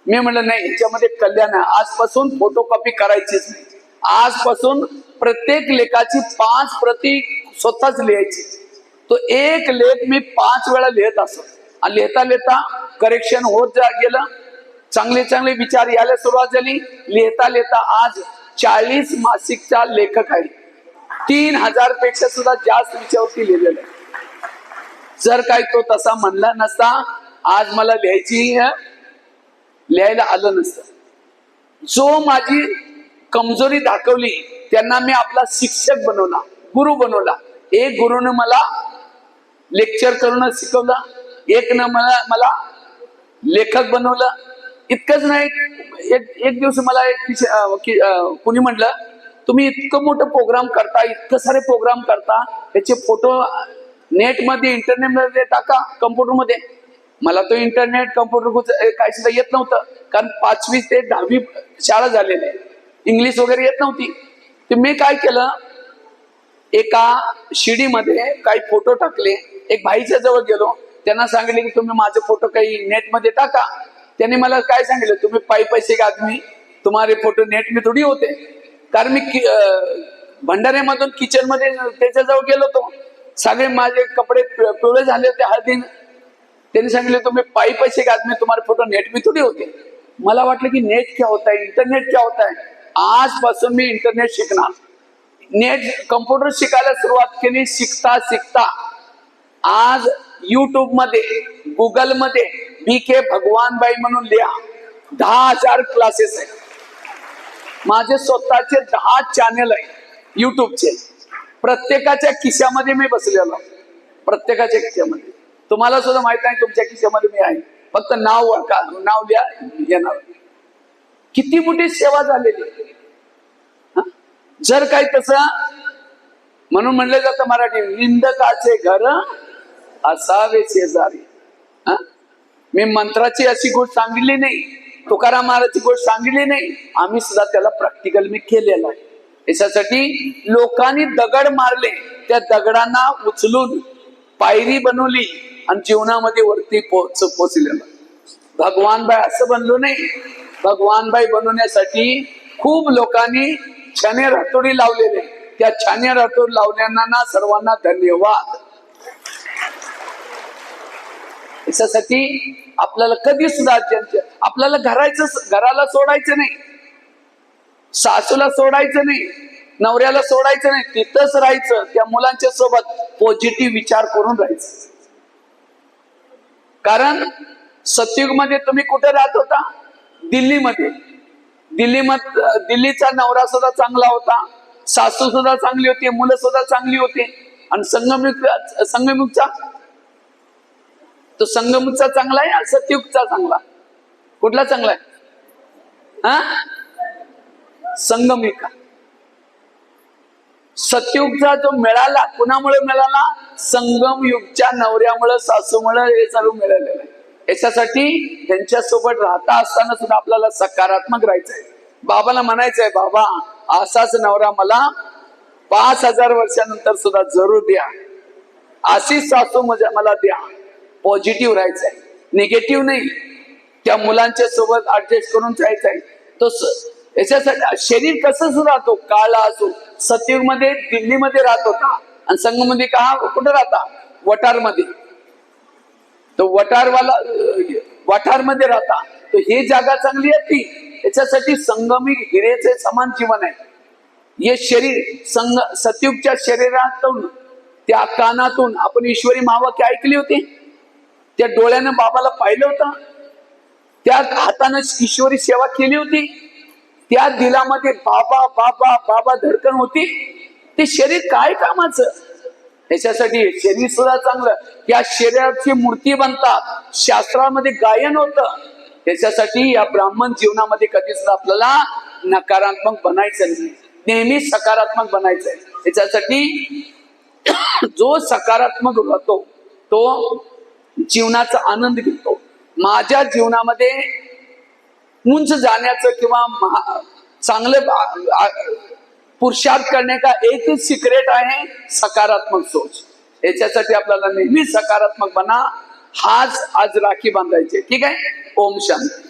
मी म्हणलं नाही, ह्याच्यामध्ये कल्याण आहे. आजपासून फोटोकॉपी करायचीच नाही. आजपासून प्रत्येक लेखाची 5 प्रती स्वतःच लिहायची. तो एक लेख मी 5 वेळा लिहित असतो आणि लिहिता लिहिता करेक्शन होत गेलं. चांगले चांगले विचार यायला सुरुवात झाली. लिहिता लिहिता आज 40 मासिकचा लेखक आहे. 3000 पेक्षा सुद्धा जास्त विषयावरती लिहिलेलं आहे. जर काही तो तसा म्हणला नसता, आज मला लिहायला आलं नसतं. जो माझी कमजोरी दाखवली त्यांना मी आपला शिक्षक बनवला, गुरु बनवला. एक गुरुने मला लेक्चर करून शिकवलं, एक न मला लेखक बनवलं. इतकंच नाही, एक दिवस मला कुणी म्हटलं, तुम्ही इतकं मोठं प्रोग्राम करता, इतकं सारे प्रोग्राम करता, त्याचे फोटो नेटमध्ये इंटरनेटमध्ये टाका, कम्प्युटरमध्ये. मला तो इंटरनेट कम्प्युटर काही सुद्धा येत नव्हतं, कारण 5वी ते 10वी शाळा झालेली आहे. इंग्लिश वगैरे येत नव्हती. तर मी काय केलं, एका शिडीमध्ये काही फोटो टाकले. एक भाईच्या जवळ गेलो, त्यांना सांगितले की तुम्ही माझे फोटो काही नेटमध्ये टाका. त्यांनी मला काय सांगितलं, तुम्ही पैसे का आदमी, तुम्हारे फोटो नेट में थोडी होते. कारण मी भंडाऱ्यामधून किचन मध्ये त्याच्याजवळ गेलो होतो. सगळे माझे कपडे पिवळे झाले होते हळदीने. त्यांनी सांगितले तुम्ही पैसे का आदमी, तुम्हारे फोटो नेट में थोडी होते. मला वाटलं की नेट क्या होता है, इंटरनेट क्या होता है. आजपासून मी इंटरनेट शिकणार. नेट कम्प्युटर शिकायला सुरुवात केली. शिकता शिकता आज युट्यूब मध्ये, गुगल मध्ये BK भगवानबाई म्हणून लिहा, 10,000 क्लासेस आहेत. माझे स्वतःचे 10 चॅनल आहे युट्यूबचे. प्रत्येकाच्या खिशामध्ये मी बसलेलो, प्रत्येकाच्या खिशामध्ये. तुम्हाला सुद्धा माहित नाही तुमच्या खिशामध्ये मी आहे, फक्त नाव लिहा, येणार. किती मोठी सेवा झालेली. जर काही तसं म्हणून म्हणलं जातं मराठी, निंदकाचे घर असावे शेजारी. मी मंत्राची अशी गोष्ट सांगितली नाही, तुकाराम महाराजची गोष्ट सांगितली नाही. आम्ही सुद्धा त्याला प्रॅक्टिकल मी केलेलं आहे. याच्यासाठी लोकांनी दगड मारले, त्या दगडांना उचलून पायरी बनवली आणि जीवनामध्ये वरती पोचलेलं. भगवानबाई असं बनलो नाही. भगवानबाई बनवण्यासाठी खूप लोकांनी छाने रातोडी लावलेले. त्या छाने रातोडी लावलेल्यांना सर्वांना धन्यवाद. याच्यासाठी आपल्याला कधी सुद्धा आपल्याला घराला सोडायचं नाही, सासूला सोडायचं नाही, नवऱ्याला सोडायचं नाही. तिथंच राहायचं, त्या मुलांच्या सोबत पॉझिटिव्ह विचार करून राहायचं. कारण सतयुगमध्ये तुम्ही कुठे राहत होता? दिल्लीमध्ये. दिल्लीचा नवरा सुद्धा चांगला होता, सासू सुद्धा चांगली होती, मुलं सुद्धा चांगली होती. आणि संगमयुगचा तो संगमचा चांगला आहे, सतयुगचा चांगला? कुठला चांगला आहे? संगमिका. सतयुगचा जो मिळाला, कुणामुळे मिळाला? संगमयुगच्या नवऱ्यामुळे, सासूमुळे हे सर्व मिळालेलं आहे. याच्यासाठी त्यांच्यासोबत राहता असताना सुद्धा आपल्याला सकारात्मक राहायचंय. बाबाला म्हणायचंय, बाबा असाच नवरा मला 5000 वर्षानंतर सुद्धा जरूर द्या, अशीच सासू मला द्या. पॉझिटिव्ह राहायचंय, निगेटिव्ह नाही. त्या मुलांच्या सोबत ऍडजस्ट करून जायचंय. तो याच्यासाठी शरीर कसं सुद्धा राहतो, काळा असो. सतयुगमध्ये दिल्लीमध्ये राहत होता आणि संगमध्ये कुठे राहता? वटारमध्ये. तो वठारमध्ये राहता. तो हे जागा चांगली आहे ती. याच्यासाठी संगमी हिरेचे समान जीवन आहे. हे शरीर सतयुगच्या शरीरातून, त्या कानातून आपण ईश्वरी महावाक्य ऐकली होती, त्या डोळ्यानं बाबाला पाहिलं होतं, त्या हातानं ईश्वरी सेवा केली होती, त्या दिलामध्ये बाबा बाबा बाबा धडकन होती. ते शरीर काय कामाचं? त्याच्यासाठी शरीर सुद्धा चांगलं. या शरीराची मूर्ती बनतात, शास्त्रामध्ये गायन होतं. त्याच्यासाठी या ब्राह्मण जीवनामध्ये कधीच आपल्याला नकारात्मक बनायचं नाही, नेहमी सकारात्मक बनायचंय. त्याच्यासाठी जो सकारात्मक होतो तो जीवनाचा आनंद घेतो. माझ्या जीवनामध्ये उंच जाण्याचं किंवा चांगलं पुरुषार्थ करने का एक ही सिक्रेट आहे, सकारात्मक सोच. याच्यासाठी आपल्याला नेहमी सकारात्मक बना. हाच आज राखी बांधायची. ठीक आहे. ओम शांती.